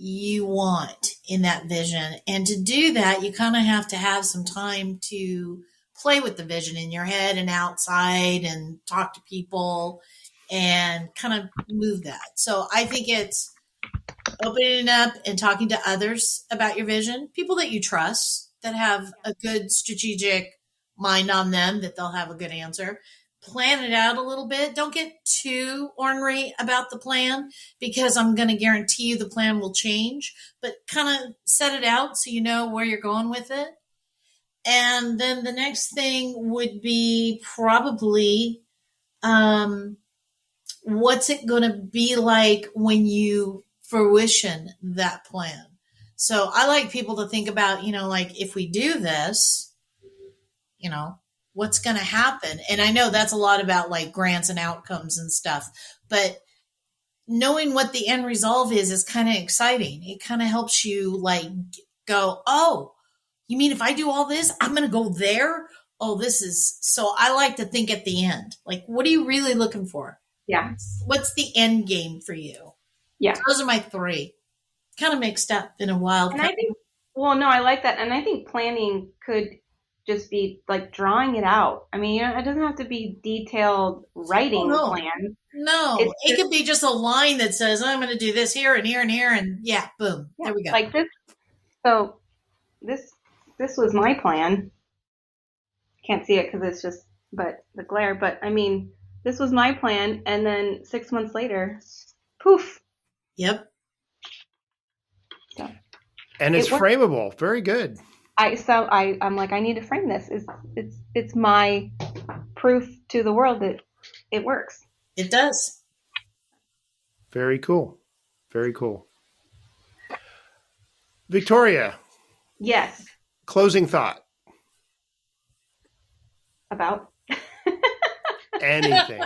you want in that vision. And to do that, you kind of have to have some time to play with the vision in your head and outside and talk to people and kind of move that. So I think it's opening up and talking to others about your vision, people that you trust that have a good strategic mind on them, that they'll have a good answer. Plan it out a little bit. Don't get too ornery about the plan, because I'm going to guarantee you the plan will change, but kind of set it out so you know where you're going with it. And then the next thing would be probably, what's it going to be like when you fruition that plan? So I like people to think about, like, if we do this, what's going to happen? And I know that's a lot about like grants and outcomes and stuff, but knowing what the end result is kind of exciting. It kind of helps you like go, oh, you mean if I do all this, I'm going to go there? Oh, this is, so I like to think at the end, like, what are you really looking for? Yeah. What's the end game for you? Yeah. Those are my three. Kind of mixed up in a wild. And I think, I like that. And I think planning could just be like drawing it out. I mean, it doesn't have to be detailed writing plan. No, it could be just a line that says, I'm going to do this here and here and here. And boom, there we go. Like this. So this was my plan. Can't see it because it's just, but the glare. But I mean, this was my plan. And then 6 months later, poof. Yep. So, and it's frameable. Very good. I'm like, I need to frame this. It's my proof to the world that it works. It does. Very cool. Very cool. Victoria. Yes. Closing thought. About? Anything.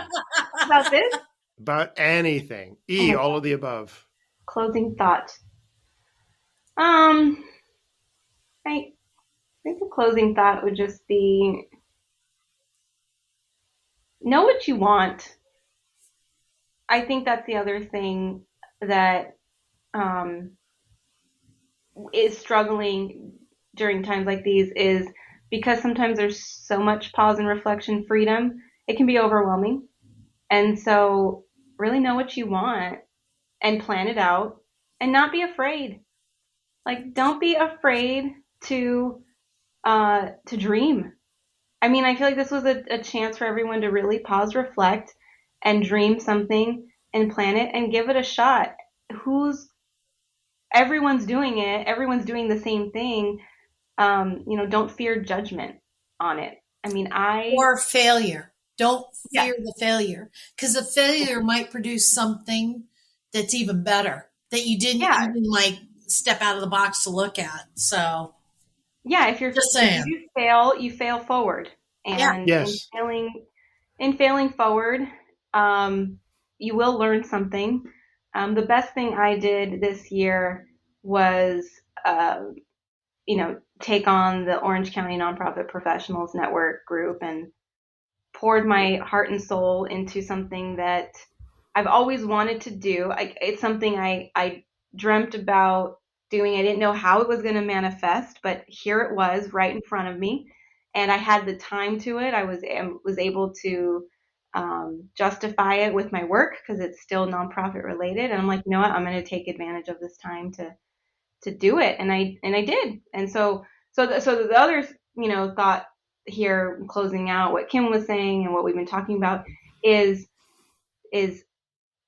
About this? About anything. All of the above. Closing thought. I think the closing thought would just be, know what you want. I think that's the other thing that is struggling during times like these, is because sometimes there's so much pause and reflection freedom, it can be overwhelming. And so really know what you want and plan it out and not be afraid. Like, don't be afraid to dream. I mean, I feel like this was a chance for everyone to really pause, reflect, and dream something and plan it and give it a shot. Everyone's doing it. Everyone's doing the same thing. Don't fear judgment on it. I mean, or failure. Don't fear the failure, because the failure might produce something that's even better that you didn't even like step out of the box to look at. So if you're just saying, if you fail forward, and in failing forward, you will learn something. The best thing I did this year was, take on the Orange County Nonprofit Professionals Network group and poured my heart and soul into something that I've always wanted to do. It's something I dreamt about doing. I didn't know how it was going to manifest, but here it was right in front of me, and I had the time to it. I was able to justify it with my work because it's still nonprofit related, and I'm like, you know what, I'm going to take advantage of this time to do it, and I did. And so the other thought here, closing out what Kim was saying and what we've been talking about, is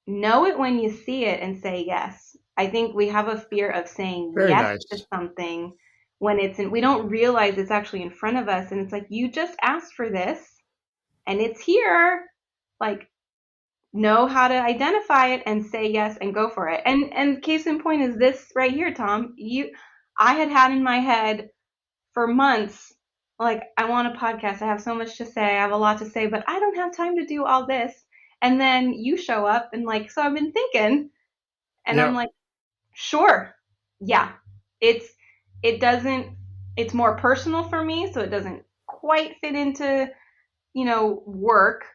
know it when you see it and say yes. I think we have a fear of saying yes to something when we don't realize it's actually in front of us, and it's like, you just asked for this and it's here. Like, know how to identify it and say yes and go for it. And case in point is this right here, Tom. I had in my head for months, like, I want a podcast. I have so much to say. I have a lot to say, but I don't have time to do all this. And then you show up and like, so I've been thinking, and I'm like, sure. Yeah. It's more personal for me, so it doesn't quite fit into, work.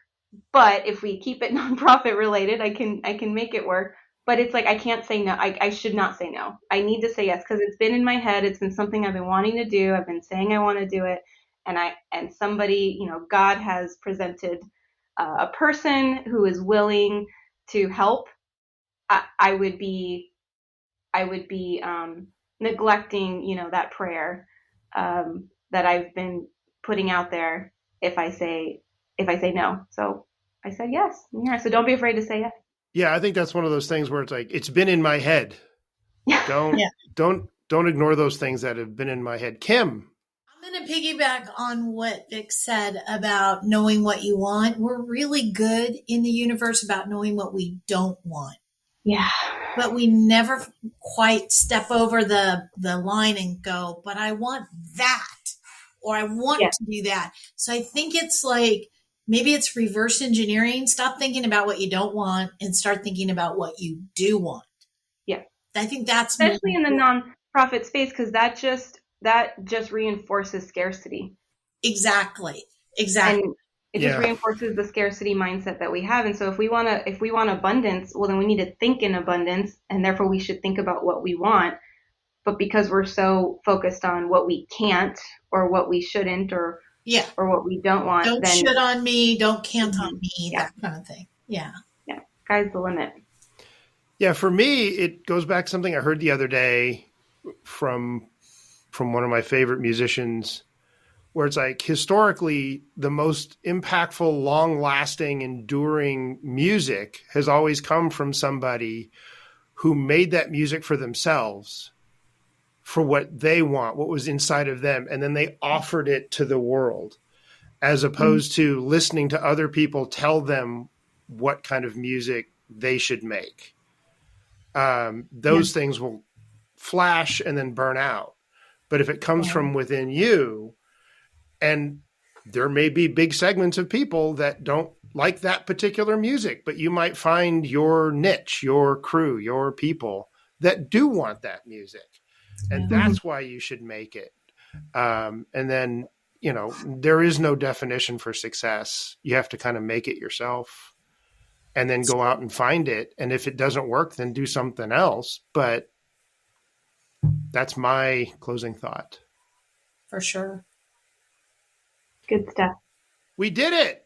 But if we keep it nonprofit related, I can make it work. but it's like I can't say no. I should not say no. I need to say yes because it's been in my head. It's been something I've been wanting to do. I've been saying I want to do it, and somebody, God has presented a person who is willing to help. I would be neglecting, that prayer that I've been putting out there if I say no. So I said yes. Yeah. So don't be afraid to say yes. Yeah, I think that's one of those things where it's like, it's been in my head. Don't Yeah. don't ignore those things that have been in my head. Kim. I'm going to piggyback on what Vic said about knowing what you want. We're really good in the universe about knowing what we don't want. Yeah. But we never quite step over the line and go, but I want that, or I want to do that. So I think it's like, maybe it's reverse engineering. Stop thinking about what you don't want and start thinking about what you do want. Yeah. I think that's especially in the nonprofit space, because that just reinforces scarcity. Exactly. And it just reinforces the scarcity mindset that we have. And so if we want abundance, well, then we need to think in abundance, and therefore we should think about what we want. But because we're so focused on what we can't or what we shouldn't or what we don't want, don't shit on me, don't count on me, that kind of thing. Yeah. Yeah. Sky's the limit. Yeah, for me, it goes back to something I heard the other day from one of my favorite musicians, where it's like, historically, the most impactful, long-lasting, enduring music has always come from somebody who made that music for themselves, for what they want, what was inside of them, and then they offered it to the world, as opposed to listening to other people tell them what kind of music they should make. Those things will flash and then burn out. But if it comes from within you, and there may be big segments of people that don't like that particular music, but you might find your niche, your crew, your people that do want that music. And that's why you should make it. And then, there is no definition for success. You have to kind of make it yourself and then go out and find it. And if it doesn't work, then do something else. But that's my closing thought. For sure. Good stuff. We did it.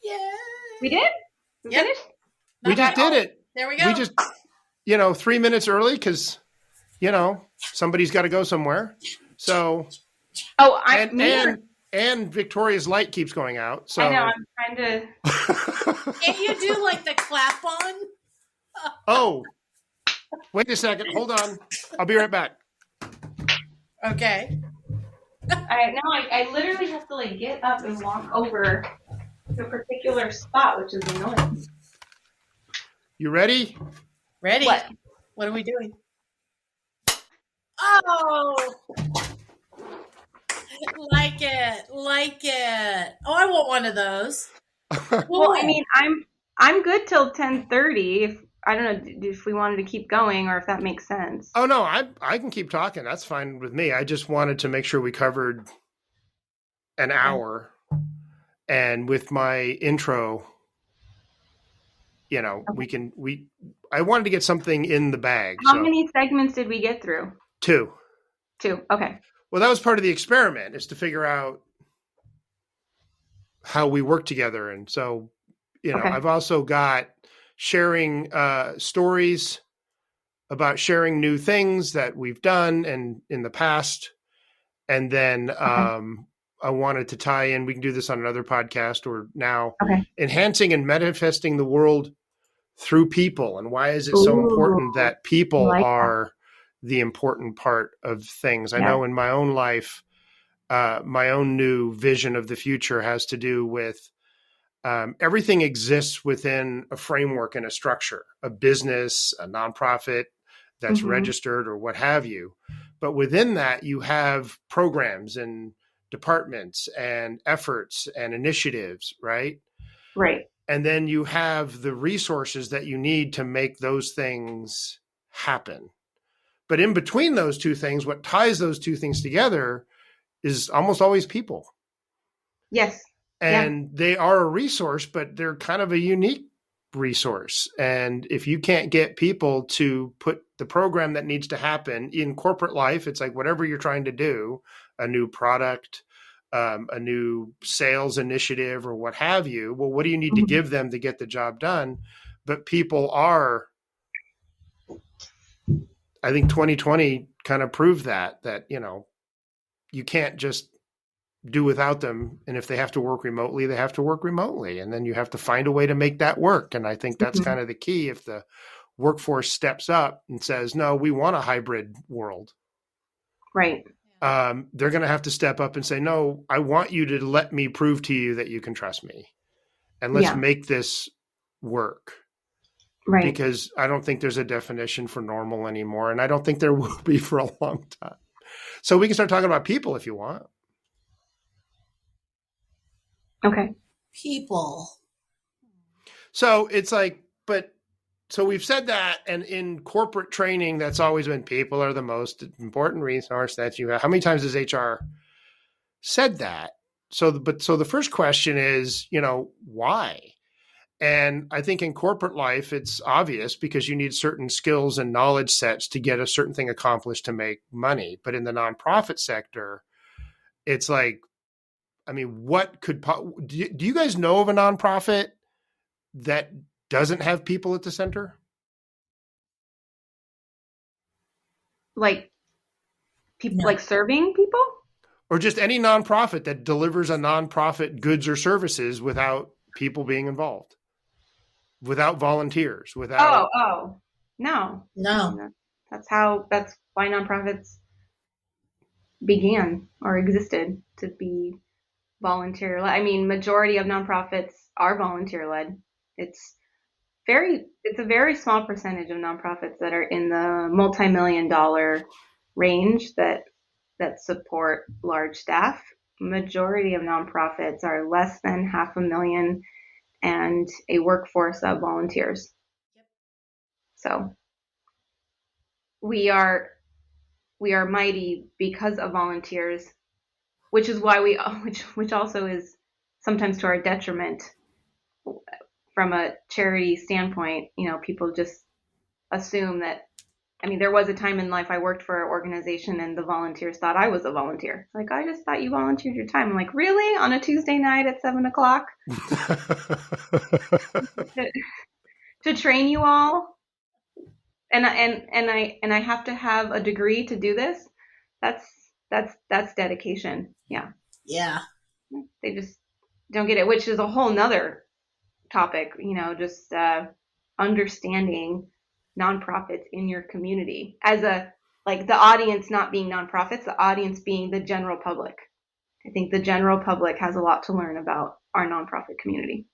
Yeah. We did? We finished? We just did it. There we go. We just, 3 minutes early because, somebody's got to go somewhere. So, and Victoria's light keeps going out. So I know, I'm trying to. Can't you do like the clap on? Oh, wait a second. Hold on. I'll be right back. Okay. All right, now I literally have to get up and walk over to a particular spot, which is annoying. You ready? Ready. What are we doing? Oh, like it. Oh, I want one of those. Well, I mean, I'm good till 10:30. If I don't know if we wanted to keep going or if that makes sense. Oh no, I can keep talking. That's fine with me. I just wanted to make sure we covered an hour, and with my intro, I wanted to get something in the bag. How many segments did we get through? 2. Okay. Well, that was part of the experiment, is to figure out how we work together. And so, I've also got sharing stories about sharing new things that we've done and in the past. And then I wanted to tie in, we can do this on another podcast or now, enhancing and manifesting the world through people. And why is it so important that people are the important part of things? I know in my own life, my own new vision of the future has to do with everything exists within a framework and a structure, a business, a nonprofit that's registered or what have you. But within that, you have programs and departments and efforts and initiatives, right? Right. And then you have the resources that you need to make those things happen. But in between those two things, what ties those two things together is almost always people. Yes. And they are a resource, but they're kind of a unique resource. And if you can't get people to put the program that needs to happen in corporate life, it's like whatever you're trying to do, a new product, a new sales initiative or what have you. Well, what do you need to give them to get the job done? But people are, I think 2020 kind of proved that, you can't just do without them. And if they have to work remotely, they have to work remotely. And then you have to find a way to make that work. And I think that's kind of the key. If the workforce steps up and says, no, we want a hybrid world. Right. They're going to have to step up and say, no, I want you to let me prove to you that you can trust me. And let's make this work. Right. Because I don't think there's a definition for normal anymore. And I don't think there will be for a long time. So we can start talking about people if you want. Okay. People. So it's like, so we've said that, and in corporate training, that's always been people are the most important resource that you have. How many times has HR said that? So the first question is, why? And I think in corporate life, it's obvious because you need certain skills and knowledge sets to get a certain thing accomplished to make money. But in the nonprofit sector, it's like, what could, do you guys know of a nonprofit that doesn't have people at the center? Like people, like serving people? Or just any nonprofit that delivers a nonprofit goods or services without people being involved, without volunteers, without. No. That's why nonprofits began or existed, to be volunteer led. Majority of nonprofits are volunteer led. It's a very small percentage of nonprofits that are in the multi-million-dollar range that support large staff. Majority of nonprofits are less than $500,000 and a workforce of volunteers. Yep. So we are mighty because of volunteers, which is why which also is sometimes to our detriment from a charity standpoint. People just assume that. There was a time in life I worked for an organization and the volunteers thought I was a volunteer. Like, I just thought you volunteered your time. I'm like, really? On a Tuesday night at 7:00 to train you all? And I have to have a degree to do this? That's dedication. Yeah. Yeah. They just don't get it, which is a whole nother topic, just understanding nonprofits in your community as the audience not being nonprofits, the audience being the general public. I think the general public has a lot to learn about our nonprofit community.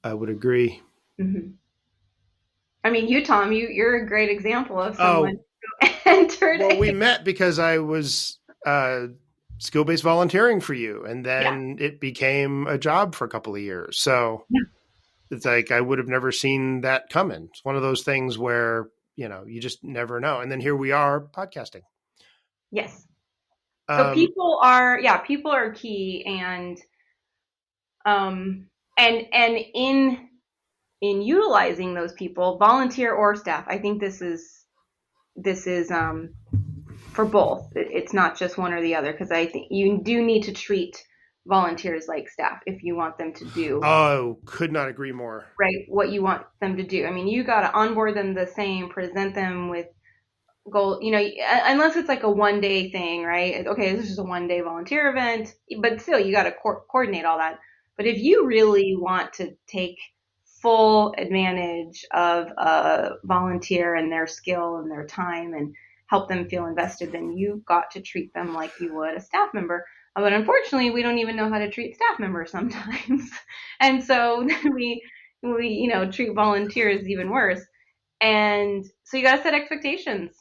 I would agree. Mm-hmm. You, Tom, you're a great example of someone who entered. Well, we met because I was skill-based volunteering for you, and then it became a job for a couple of years. So it's like I would have never seen that coming. It's one of those things where, you just never know. And then here we are podcasting. Yes. So people are key, and in utilizing those people, volunteer or staff, I think this is for both. It's not just one or the other, because I think you do need to treat volunteers like staff if you want them to do. Oh, could not agree more. Right, what you want them to do. You got to onboard them the same, present them with goal. Unless it's like a one-day thing, right? Okay, this is just a one-day volunteer event, but still, you got to coordinate all that. But if you really want to take full advantage of a volunteer and their skill and their time and help them feel invested, then you've got to treat them like you would a staff member. But unfortunately, we don't even know how to treat staff members sometimes. And so we treat volunteers even worse. And so you got to set expectations,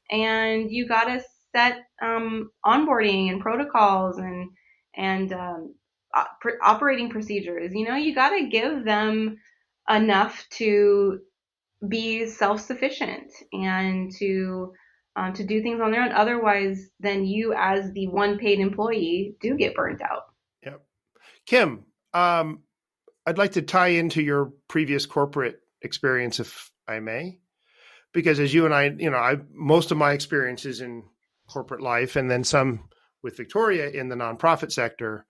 and you got to set onboarding and protocols and operating procedures. You got to give them enough to be self-sufficient and to do things on their own. Otherwise, then you, as the one paid employee, do get burnt out. Yep. Kim, I'd like to tie into your previous corporate experience, if I may, because as you and I, most of my experiences in corporate life and then some with Victoria in the nonprofit sector.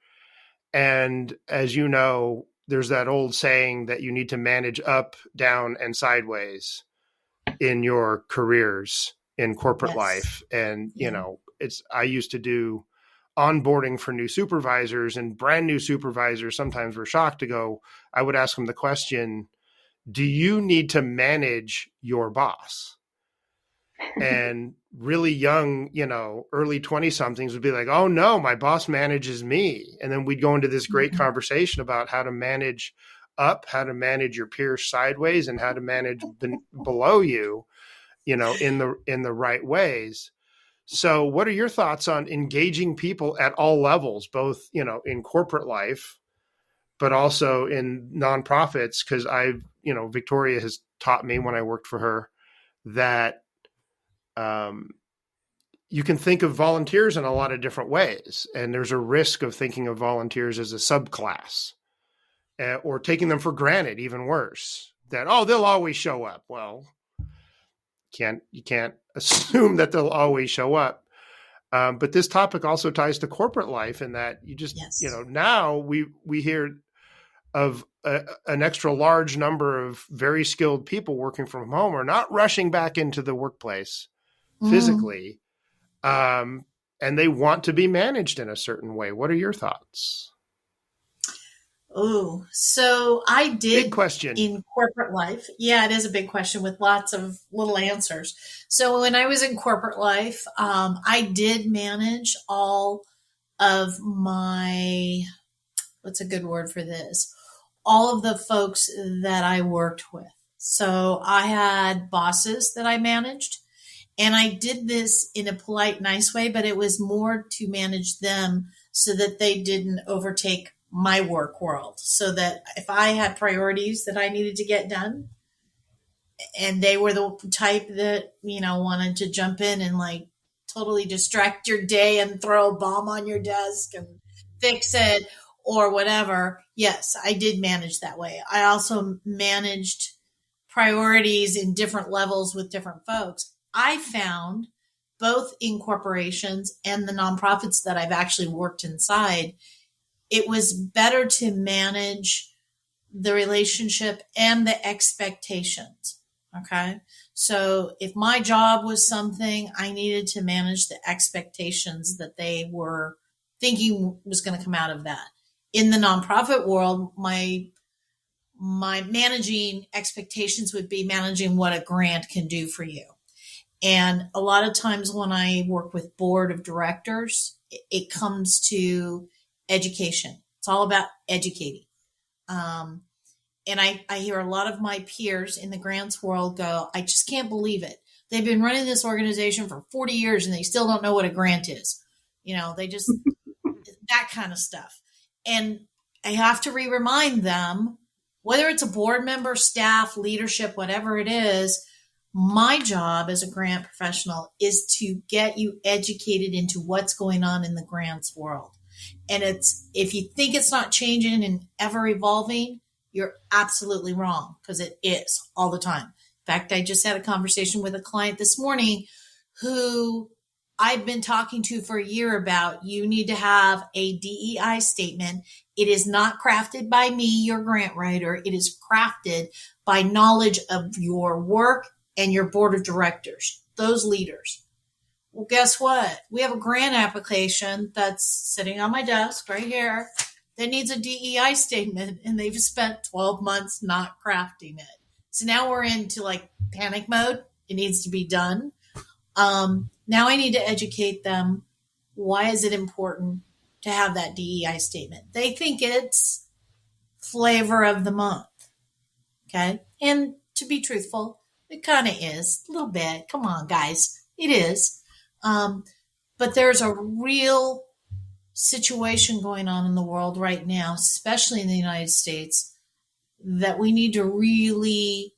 And as you know, there's that old saying that you need to manage up, down, and sideways in your careers in corporate life. And, I used to do onboarding for new supervisors, and brand new supervisors sometimes were shocked to go. I would ask them the question, do you need to manage your boss? And really young, early 20 somethings would be like, oh no, my boss manages me. And then we'd go into this great conversation about how to manage up, how to manage your peers sideways, and how to manage below you, in the right ways. So what are your thoughts on engaging people at all levels, both, in corporate life, but also in nonprofits? Because Victoria has taught me when I worked for her that you can think of volunteers in a lot of different ways. And there's a risk of thinking of volunteers as a subclass or taking them for granted, even worse, that, they'll always show up. Well, you can't assume that they'll always show up. But this topic also ties to corporate life in that you just, now we hear of an extra large number of very skilled people working from home are not rushing back into the workplace physically. And they want to be managed in a certain way. What are your thoughts? Oh, so I did big question in corporate life. Yeah, it is a big question with lots of little answers. So when I was in corporate life, I did manage all of my, what's a good word for this? All of the folks that I worked with. So I had bosses that I managed, and I did this in a polite, nice way, but it was more to manage them so that they didn't overtake my work world. So that if I had priorities that I needed to get done, and they were the type that, wanted to jump in and like totally distract your day and throw a bomb on your desk and fix it or whatever. Yes, I did manage that way. I also managed priorities in different levels with different folks. I found both in corporations and the nonprofits that I've actually worked inside, it was better to manage the relationship and the expectations. Okay. So if my job was something, I needed to manage the expectations that they were thinking was going to come out of that. In the nonprofit world, my managing expectations would be managing what a grant can do for you. And a lot of times when I work with board of directors, it comes to education. It's all about educating. And I hear a lot of my peers in the grants world go, I just can't believe it. They've been running this organization for 40 years and they still don't know what a grant is. They just, that kind of stuff. And I have to remind them, whether it's a board member, staff, leadership, whatever it is, my job as a grant professional is to get you educated into what's going on in the grants world. And if you think it's not changing and ever evolving, you're absolutely wrong, because it is all the time. In fact, I just had a conversation with a client this morning who I've been talking to for a year about, you need to have a DEI statement. It is not crafted by me, your grant writer. It is crafted by knowledge of your work and your board of directors, those leaders. Well, guess what? We have a grant application that's sitting on my desk right here that needs a DEI statement, and they've spent 12 months not crafting it. So now we're into like panic mode. It needs to be done. Now I need to educate them. Why is it important to have that DEI statement? They think it's flavor of the month. Okay. And to be truthful, it kind of is a little bit. Come on, guys. It is. But there's a real situation going on in the world right now, especially in the United States, that we need to really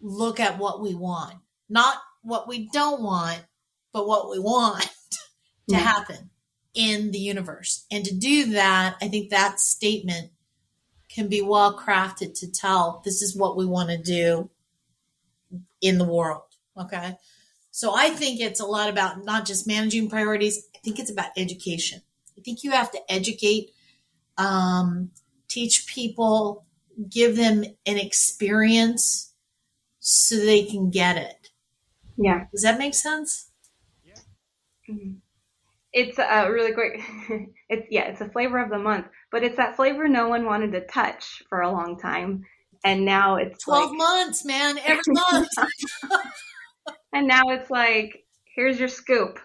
look at what we want, not what we don't want, but what we want to happen in the universe. And to do that, I think that statement can be well crafted to tell this is what we want to do in the world. Okay. So I think it's a lot about not just managing priorities. I think it's about education. I think you have to educate, teach people, give them an experience so they can get it. Yeah. Does that make sense? Yeah. Mhm. It's really quick. It's a flavor of the month, but it's that flavor no one wanted to touch for a long time, and now it's 12 like, months, man, every month. and now it's like, here's your scoop.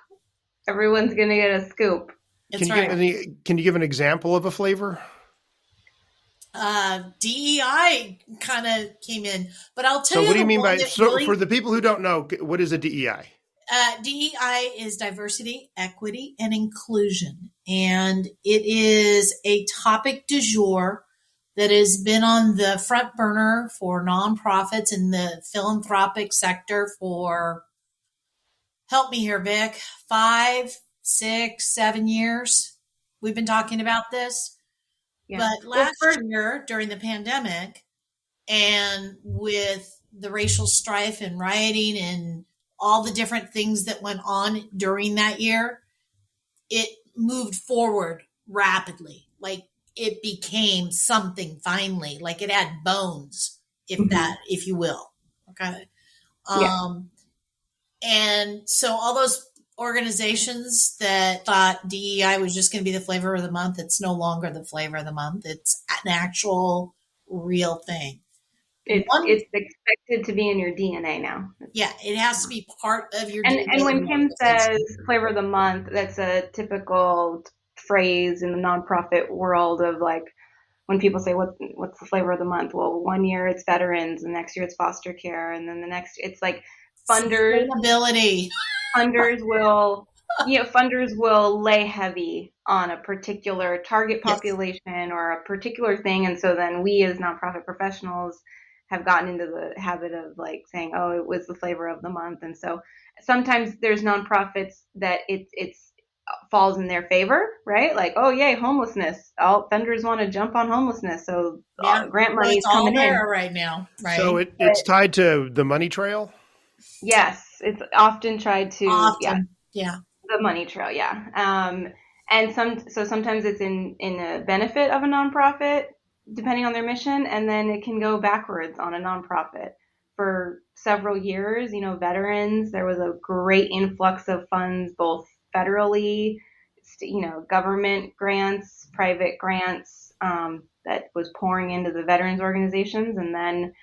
Everyone's gonna get a scoop. That's right. Can you give an example of a flavor? DEI kind of came in, but I'll tell So you what do you the mean one by, that so really for the people who don't know, what is a DEI? DEI is diversity, equity, and inclusion. And it is a topic du jour that has been on the front burner for nonprofits in the philanthropic sector for, help me here, Vic, 5, 6, 7 years. We've been talking about this. Yeah. But last year during the pandemic and with the racial strife and rioting and all the different things that went on during that year, it moved forward rapidly. Like it became something finally, like it had bones, if you will. Okay. Yeah. And so all those organizations that thought DEI was just going to be the flavor of the month, it's no longer the flavor of the month. It's an actual real thing. It's expected to be in your DNA now. Yeah, it has to be part of your And DNA. when Kim says flavor of the month, that's a typical phrase in the nonprofit world of like when people say what's the flavor of the month? Well, one year it's veterans, and next year it's foster care, and then the next it's like funders. Sustainability. Funders will lay heavy on a particular target population or a particular thing, and so then we as nonprofit professionals have gotten into the habit of like saying, oh, it was the flavor of the month. And so sometimes there's nonprofits that it's falls in their favor, right? Like, oh yay, homelessness. All vendors want to jump on homelessness, so grant money is coming in right now, right? So it's tied to the money trail. Yes, it's often tried to. Yeah, the money trail, yeah. And sometimes it's in a benefit of a nonprofit, depending on their mission, and then it can go backwards on a nonprofit. For several years, veterans, there was a great influx of funds, both federally, government grants, private grants, that was pouring into the veterans organizations, and then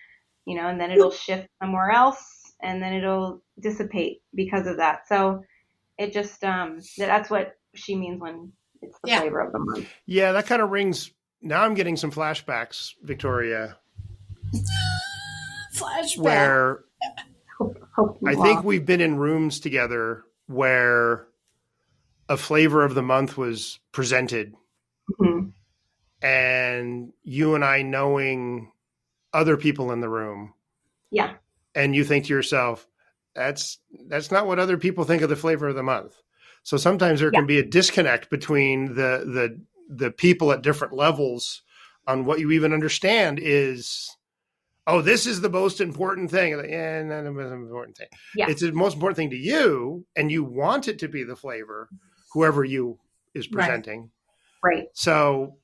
it'll shift somewhere else, and then it'll dissipate because of that. So it just that's what she means when it's the flavor of the month. Yeah, that kind of rings. Now I'm getting some flashbacks, Victoria. Flashback. Where I think we've been in rooms together where a flavor of the month was presented, and you and I knowing other people in the room. Yeah. And you think to yourself, that's not what other people think of the flavor of the month. So sometimes there can be a disconnect between the people at different levels on what you even understand is, oh, this is the most important thing. Yeah, not the most important thing. Yeah. It's the most important thing to you, and you want it to be the flavor, whoever you is presenting. Right. So,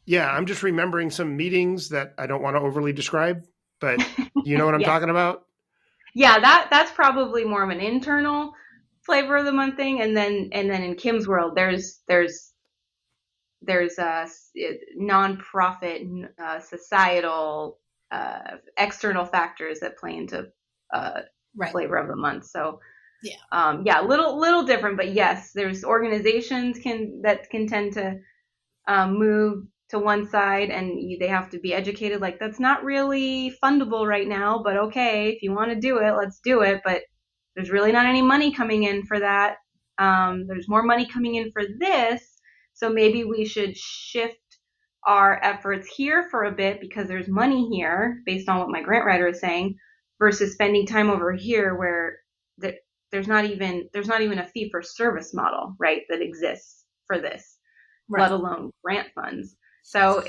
yeah, I'm just remembering some meetings that I don't want to overly describe, but you know what I'm talking about? Yeah, that's probably more of an internal flavor of the month thing, and then in Kim's world, there's nonprofit, societal, external factors that play into flavor of the month. So little different, but yes, there's organizations that can tend to move to one side, and they have to be educated. Like, that's not really fundable right now, but okay, if you want to do it, let's do it. But there's really not any money coming in for that. There's more money coming in for this. So maybe we should shift our efforts here for a bit because there's money here based on what my grant writer is saying versus spending time over here where there's not even a fee for service model, right, that exists for this, let alone grant funds. So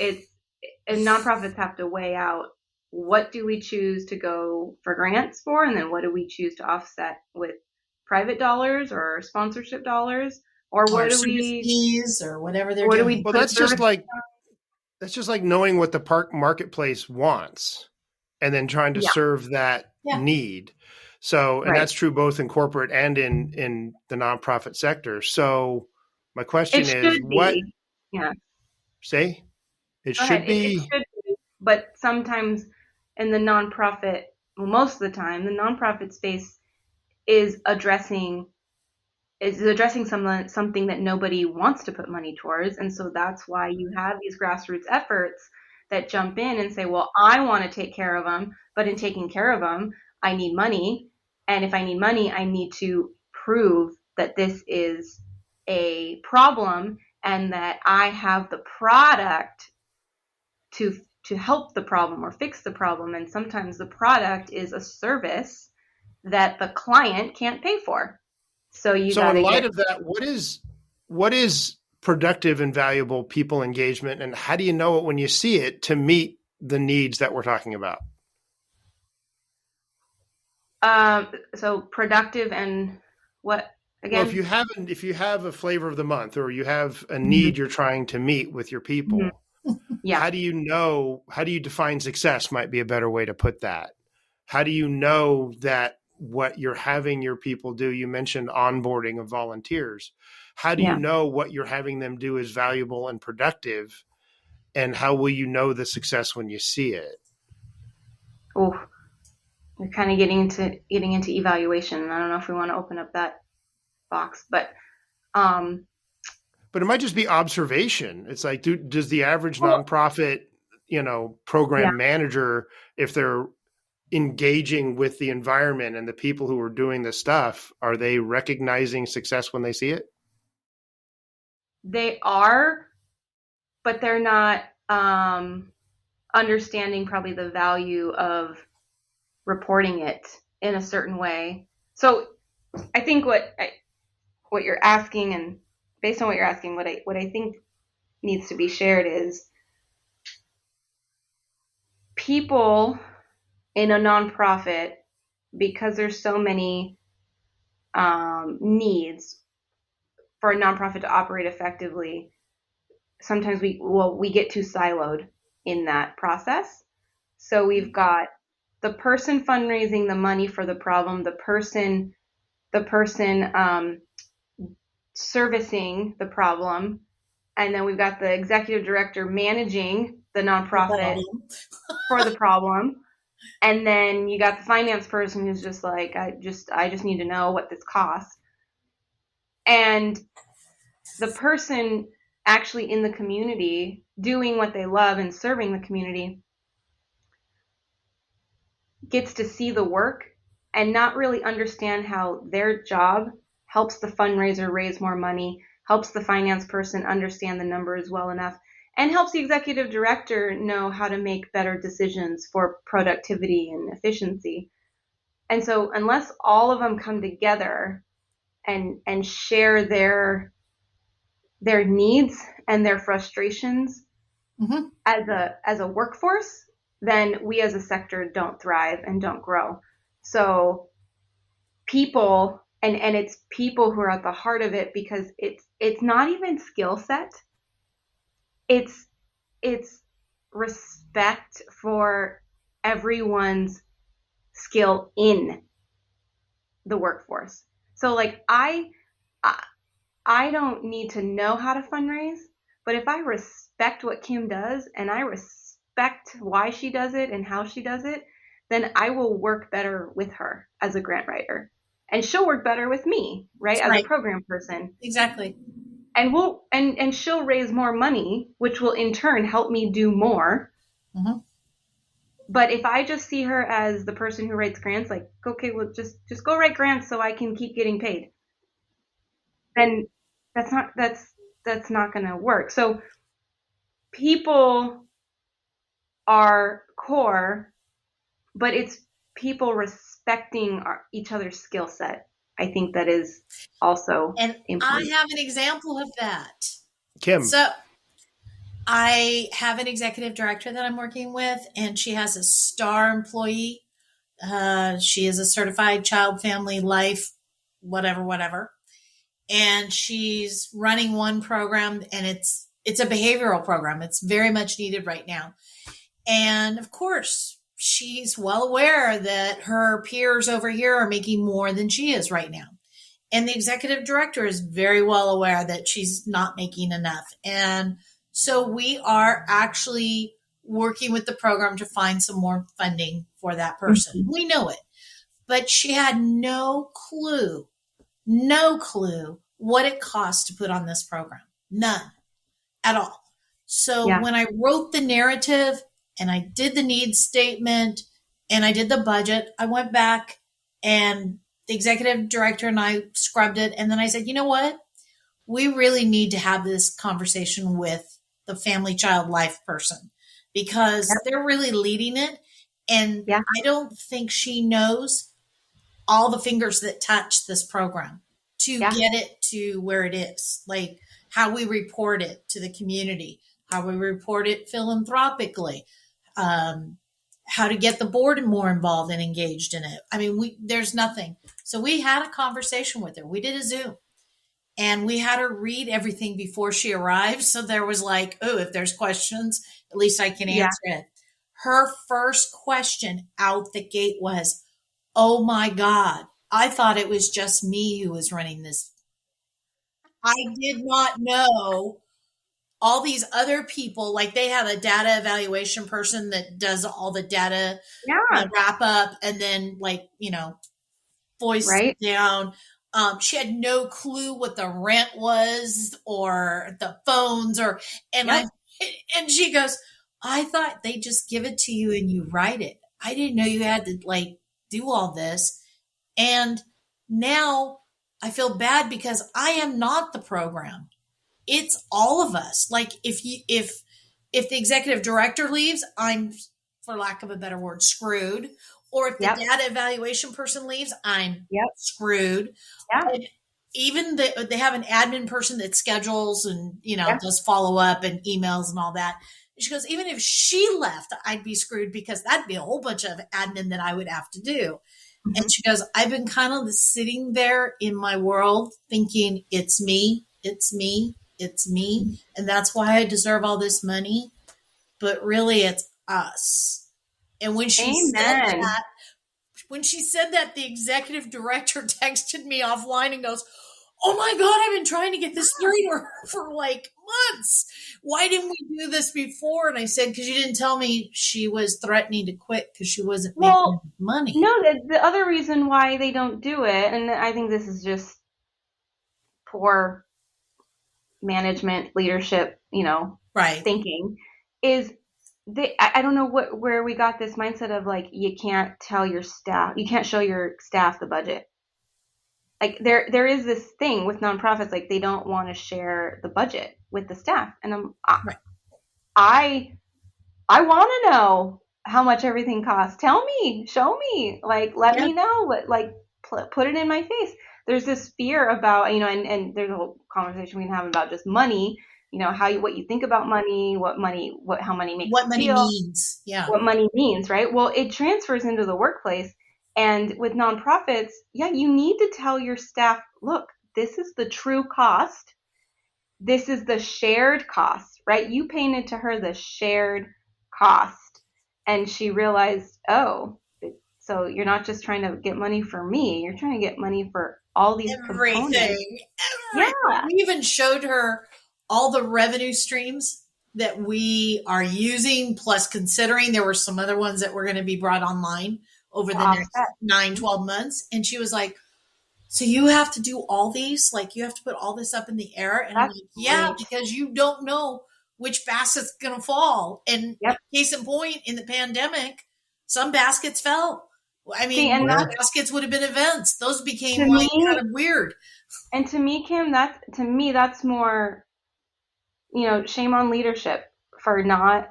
and nonprofits have to weigh out, what do we choose to go for grants for, and then what do we choose to offset with private dollars or sponsorship dollars, or or service fees or whatever they're doing. Well, put that's just like knowing what the park marketplace wants and then trying to serve that need. So, and that's true both in corporate and in the nonprofit sector. So my question is, what say it should be, it should be, but sometimes in the nonprofit, well, most of the time, the nonprofit space is addressing something that nobody wants to put money towards. And so that's why you have these grassroots efforts that jump in and say, well, I want to take care of them, but in taking care of them, I need money. And if I need money, I need to prove that this is a problem and that I have the product to help the problem or fix the problem. And sometimes the product is a service that the client can't pay for. So in light of that, what is productive and valuable people engagement, and how do you know it when you see it to meet the needs that we're talking about? So productive and what again? Well, if you have a flavor of the month or you have a need you're trying to meet with your people, how do you define success might be a better way to put that. How do you know that what you're having your people do? You mentioned onboarding of volunteers. How do you know what you're having them do is valuable and productive? And how will you know the success when you see it? Oh, we're kind of getting into evaluation. I don't know if we want to open up that box, but it might just be observation. It's like, does the average nonprofit, program manager, if they're engaging with the environment and the people who are doing this stuff, are they recognizing success when they see it? They are, but they're not understanding probably the value of reporting it in a certain way. So I think what you're asking, and based on what you're asking, what I think needs to be shared is people in a nonprofit, because there's so many needs for a nonprofit to operate effectively, sometimes we get too siloed in that process. So we've got the person fundraising the money for the problem, the person servicing the problem, and then we've got the executive director managing the nonprofit for the problem. And then you got the finance person who's just like, I just need to know what this costs. And the person actually in the community doing what they love and serving the community gets to see the work and not really understand how their job helps the fundraiser raise more money, helps the finance person understand the numbers well enough, and helps the executive director know how to make better decisions for productivity and efficiency. And so unless all of them come together and share their needs and their frustrations as a workforce, then we as a sector don't thrive and don't grow. So people, and it's people who are at the heart of it, because it's not even skill set. It's respect for everyone's skill in the workforce. So like I don't need to know how to fundraise, but if I respect what Kim does and I respect why she does it and how she does it, then I will work better with her as a grant writer. And she'll work better with me, right? As a program person. Exactly. And she'll raise more money, which will in turn help me do more. Mm-hmm. But if I just see her as the person who writes grants, like, okay, well, just go write grants so I can keep getting paid, then that's not going to work. So people are core, but it's people respecting each other's skill set. I think that is also and important. I have an example of that. Kim. So I have an executive director that I'm working with, and she has a star employee. She is a certified child family life, whatever. And she's running one program, and it's a behavioral program. It's very much needed right now. And of course, she's well aware that her peers over here are making more than she is right now. And the executive director is very well aware that she's not making enough. And so we are actually working with the program to find some more funding for that person. Mm-hmm. We know it, but she had no clue what it costs to put on this program. None at all. So when I wrote the narrative and I did the needs statement and I did the budget, I went back and the executive director and I scrubbed it. And then I said, you know what? We really need to have this conversation with the family child life person because they're really leading it. And I don't think she knows all the fingers that touch this program to get it to where it is, like how we report it to the community, how we report it philanthropically, how to get the board more involved and engaged in it. I mean, there's nothing. So we had a conversation with her. We did a Zoom and we had her read everything before she arrived. So there was like, oh, if there's questions, at least I can answer it. Her first question out the gate was, oh my God, I thought it was just me who was running this. I did not know all these other people, like they have a data evaluation person that does all the data wrap up and then voice down. She had no clue what the rent was or the phones and she goes, I thought they just give it to you and you write it. I didn't know you had to do all this. And now I feel bad because I am not the program. It's all of us. Like if the executive director leaves, I'm, for lack of a better word, screwed. Or if the data evaluation person leaves, I'm screwed. And even they have an admin person that schedules and, does follow up and emails and all that. She goes, even if she left, I'd be screwed because that'd be a whole bunch of admin that I would have to do. Mm-hmm. And she goes, I've been kind of sitting there in my world thinking it's me. And that's why I deserve all this money. But really it's us. And when she said that, the executive director texted me offline and goes, oh my God, I've been trying to get this through to her for months. Why didn't we do this before? And I said, because you didn't tell me she was threatening to quit because she wasn't making money. No, the other reason why they don't do it, and I think this is just poor management, leadership, thinking, is I don't know where we got this mindset of you can't tell your staff, you can't show your staff the budget. There is this thing with nonprofits, they don't want to share the budget with the staff. And I want to know how much everything costs. Tell me, show me, let me know what, put it in my face. There's this fear about, and there's a whole conversation we can have about just money, what you think about money, how money makes what money feel, means. Yeah. What money means, right? Well, it transfers into the workplace. And with nonprofits, you need to tell your staff, look, this is the true cost. This is the shared cost, right? You painted to her the shared cost. And she realized, oh, so you're not just trying to get money for me. You're trying to get money for all these components. Everything. Yeah. We even showed her all the revenue streams that we are using, plus considering there were some other ones that were going to be brought online over the next 9-12 months. And she was like, so you have to do all these? You have to put all this up in the air? And I'm like, because you don't know which basket's going to fall. And case in point, in the pandemic, some baskets fell. I mean, baskets would have been events. Those became kind of weird. And to me, Kim, that's more, shame on leadership for not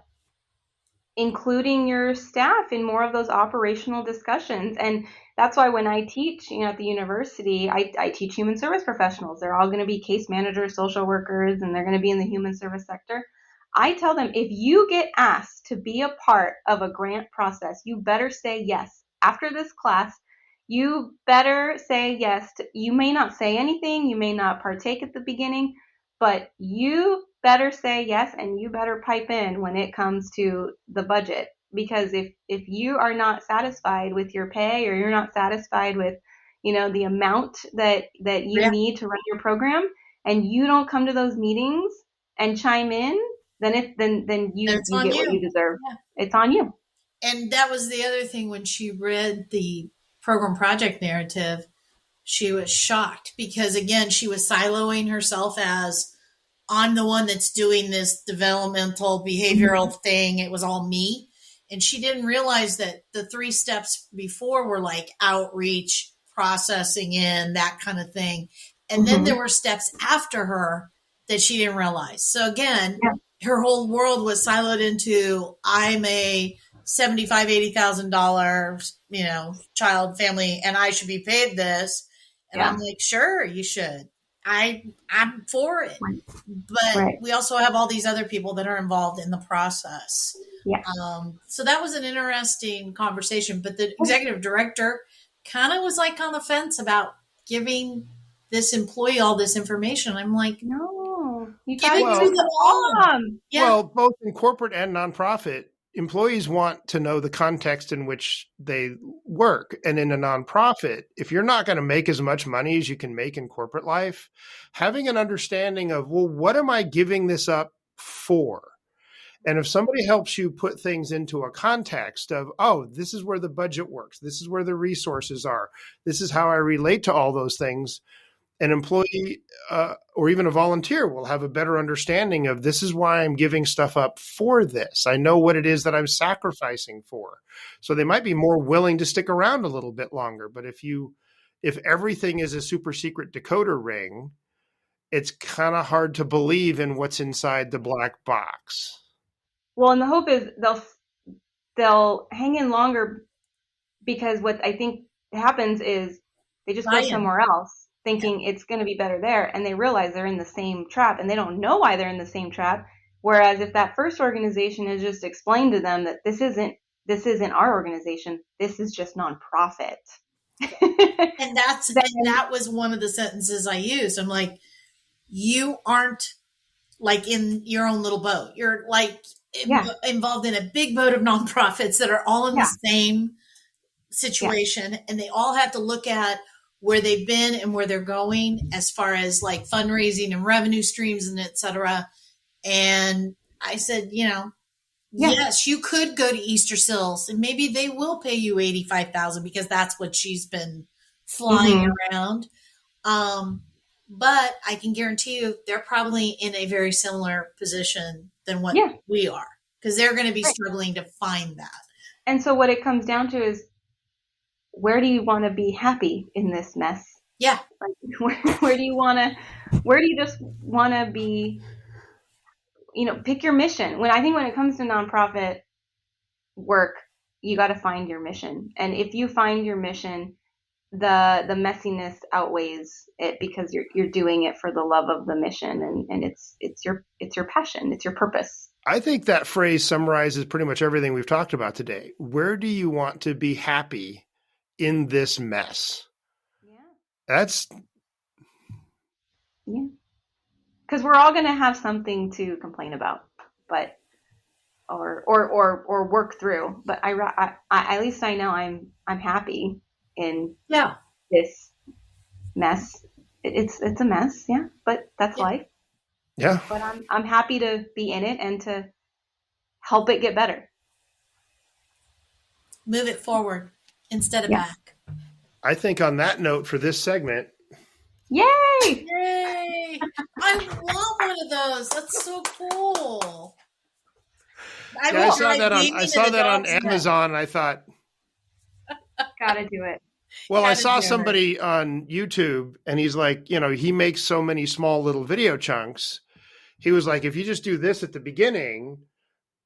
including your staff in more of those operational discussions. And that's why when I teach, at the university, I teach human service professionals. They're all going to be case managers, social workers, and they're going to be in the human service sector. I tell them, if you get asked to be a part of a grant process, you better say yes. After this class, you better say yes. You may not say anything, you may not partake at the beginning, but you better say yes, and you better pipe in when it comes to the budget. Because if you are not satisfied with your pay, or you're not satisfied with, the amount that you need to run your program, and you don't come to those meetings and chime in, then you get what you deserve. Yeah. It's on you. And that was the other thing. When she read the program project narrative, she was shocked, because again, she was siloing herself as, I'm the one that's doing this developmental behavioral thing. It was all me. And she didn't realize that the 3 steps before were like outreach, processing in, that kind of thing. And then there were steps after her that she didn't realize. So again, her whole world was siloed into, I'm a $75,000, $80,000, child, family, and I should be paid this. And I'm like, sure, you should. I'm for it. But we also have all these other people that are involved in the process. Yeah. So that was an interesting conversation. But the executive director kind of was like on the fence about giving this employee all this information. I'm like, no, you give it to the mom. Yeah. Well, both in corporate and nonprofit, employees want to know the context in which they work. And in a nonprofit, if you're not going to make as much money as you can make in corporate life, having an understanding of, well, what am I giving this up for? And if somebody helps you put things into a context of, oh, this is where the budget works, this is where the resources are, this is how I relate to all those things, an employee or even a volunteer will have a better understanding of, this is why I'm giving stuff up for this. I know what it is that I'm sacrificing for. So they might be more willing to stick around a little bit longer. But if everything is a super secret decoder ring, it's kind of hard to believe in what's inside the black box. Well, and the hope is they'll hang in longer, because what I think happens is they just go somewhere else thinking it's going to be better there, and they realize they're in the same trap, and they don't know why they're in the same trap. Whereas if that first organization has just explained to them that this isn't our organization, this is just nonprofit. And that was one of the sentences I used. I'm like, you aren't like in your own little boat. You're like involved in a big boat of nonprofits that are all in the same situation, and they all have to look at where they've been and where they're going as far as like fundraising and revenue streams and et cetera. And I said, yes, you could go to Easter Sills and maybe they will pay you $85,000 because that's what she's been flying around. But I can guarantee you they're probably in a very similar position than what we are, because they're going to be struggling to find that. And so what it comes down to is, where do you want to be happy in this mess? Yeah. Like, where do you just want to be, pick your mission. When it comes to nonprofit work, you got to find your mission. And if you find your mission, the messiness outweighs it, because you're doing it for the love of the mission, and it's your passion, it's your purpose. I think that phrase summarizes pretty much everything we've talked about today. Where do you want to be happy in this mess? Because we're all going to have something to complain about, but or work through. But I at least I know I'm happy in this mess. It's a mess, but that's life. Yeah. But I'm happy to be in it and to help it get better. Move it forward instead of back. I think on that note for this segment. Yay! I want one of those. That's so cool. I saw that on Amazon, and I thought, gotta do it. Well, I saw somebody on YouTube, and he's like, he makes so many small little video chunks. He was like, if you just do this at the beginning,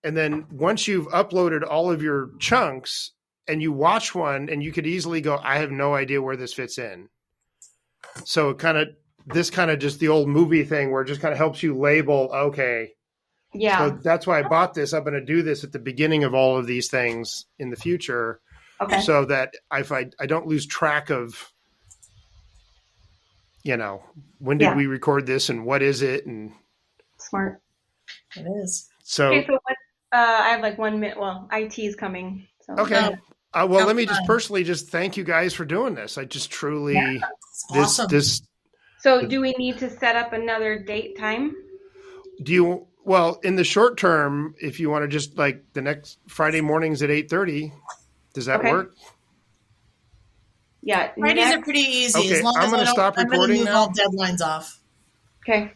and then once you've uploaded all of your chunks and you watch one, and you could easily go, I have no idea where this fits in. So this kind of just the old movie thing where it just kind of helps you label, okay, Yeah. So that's why I bought this. I'm going to do this at the beginning of all of these things in the future, Okay. so that if I don't lose track of, when did we record this and what is it, and Smart. It is. so. Okay, so what? I have like 1 minute. Well, IT is coming. So. Okay. Well, let me just personally just thank you guys for doing this. I just truly Awesome. So do we need to set up another date time? Well, in the short term, if you want to just like the next Friday mornings at 8:30, does that work? Yeah. Fridays are pretty easy. Okay, as long I'm as going to stop recording move now. all deadlines off. Okay.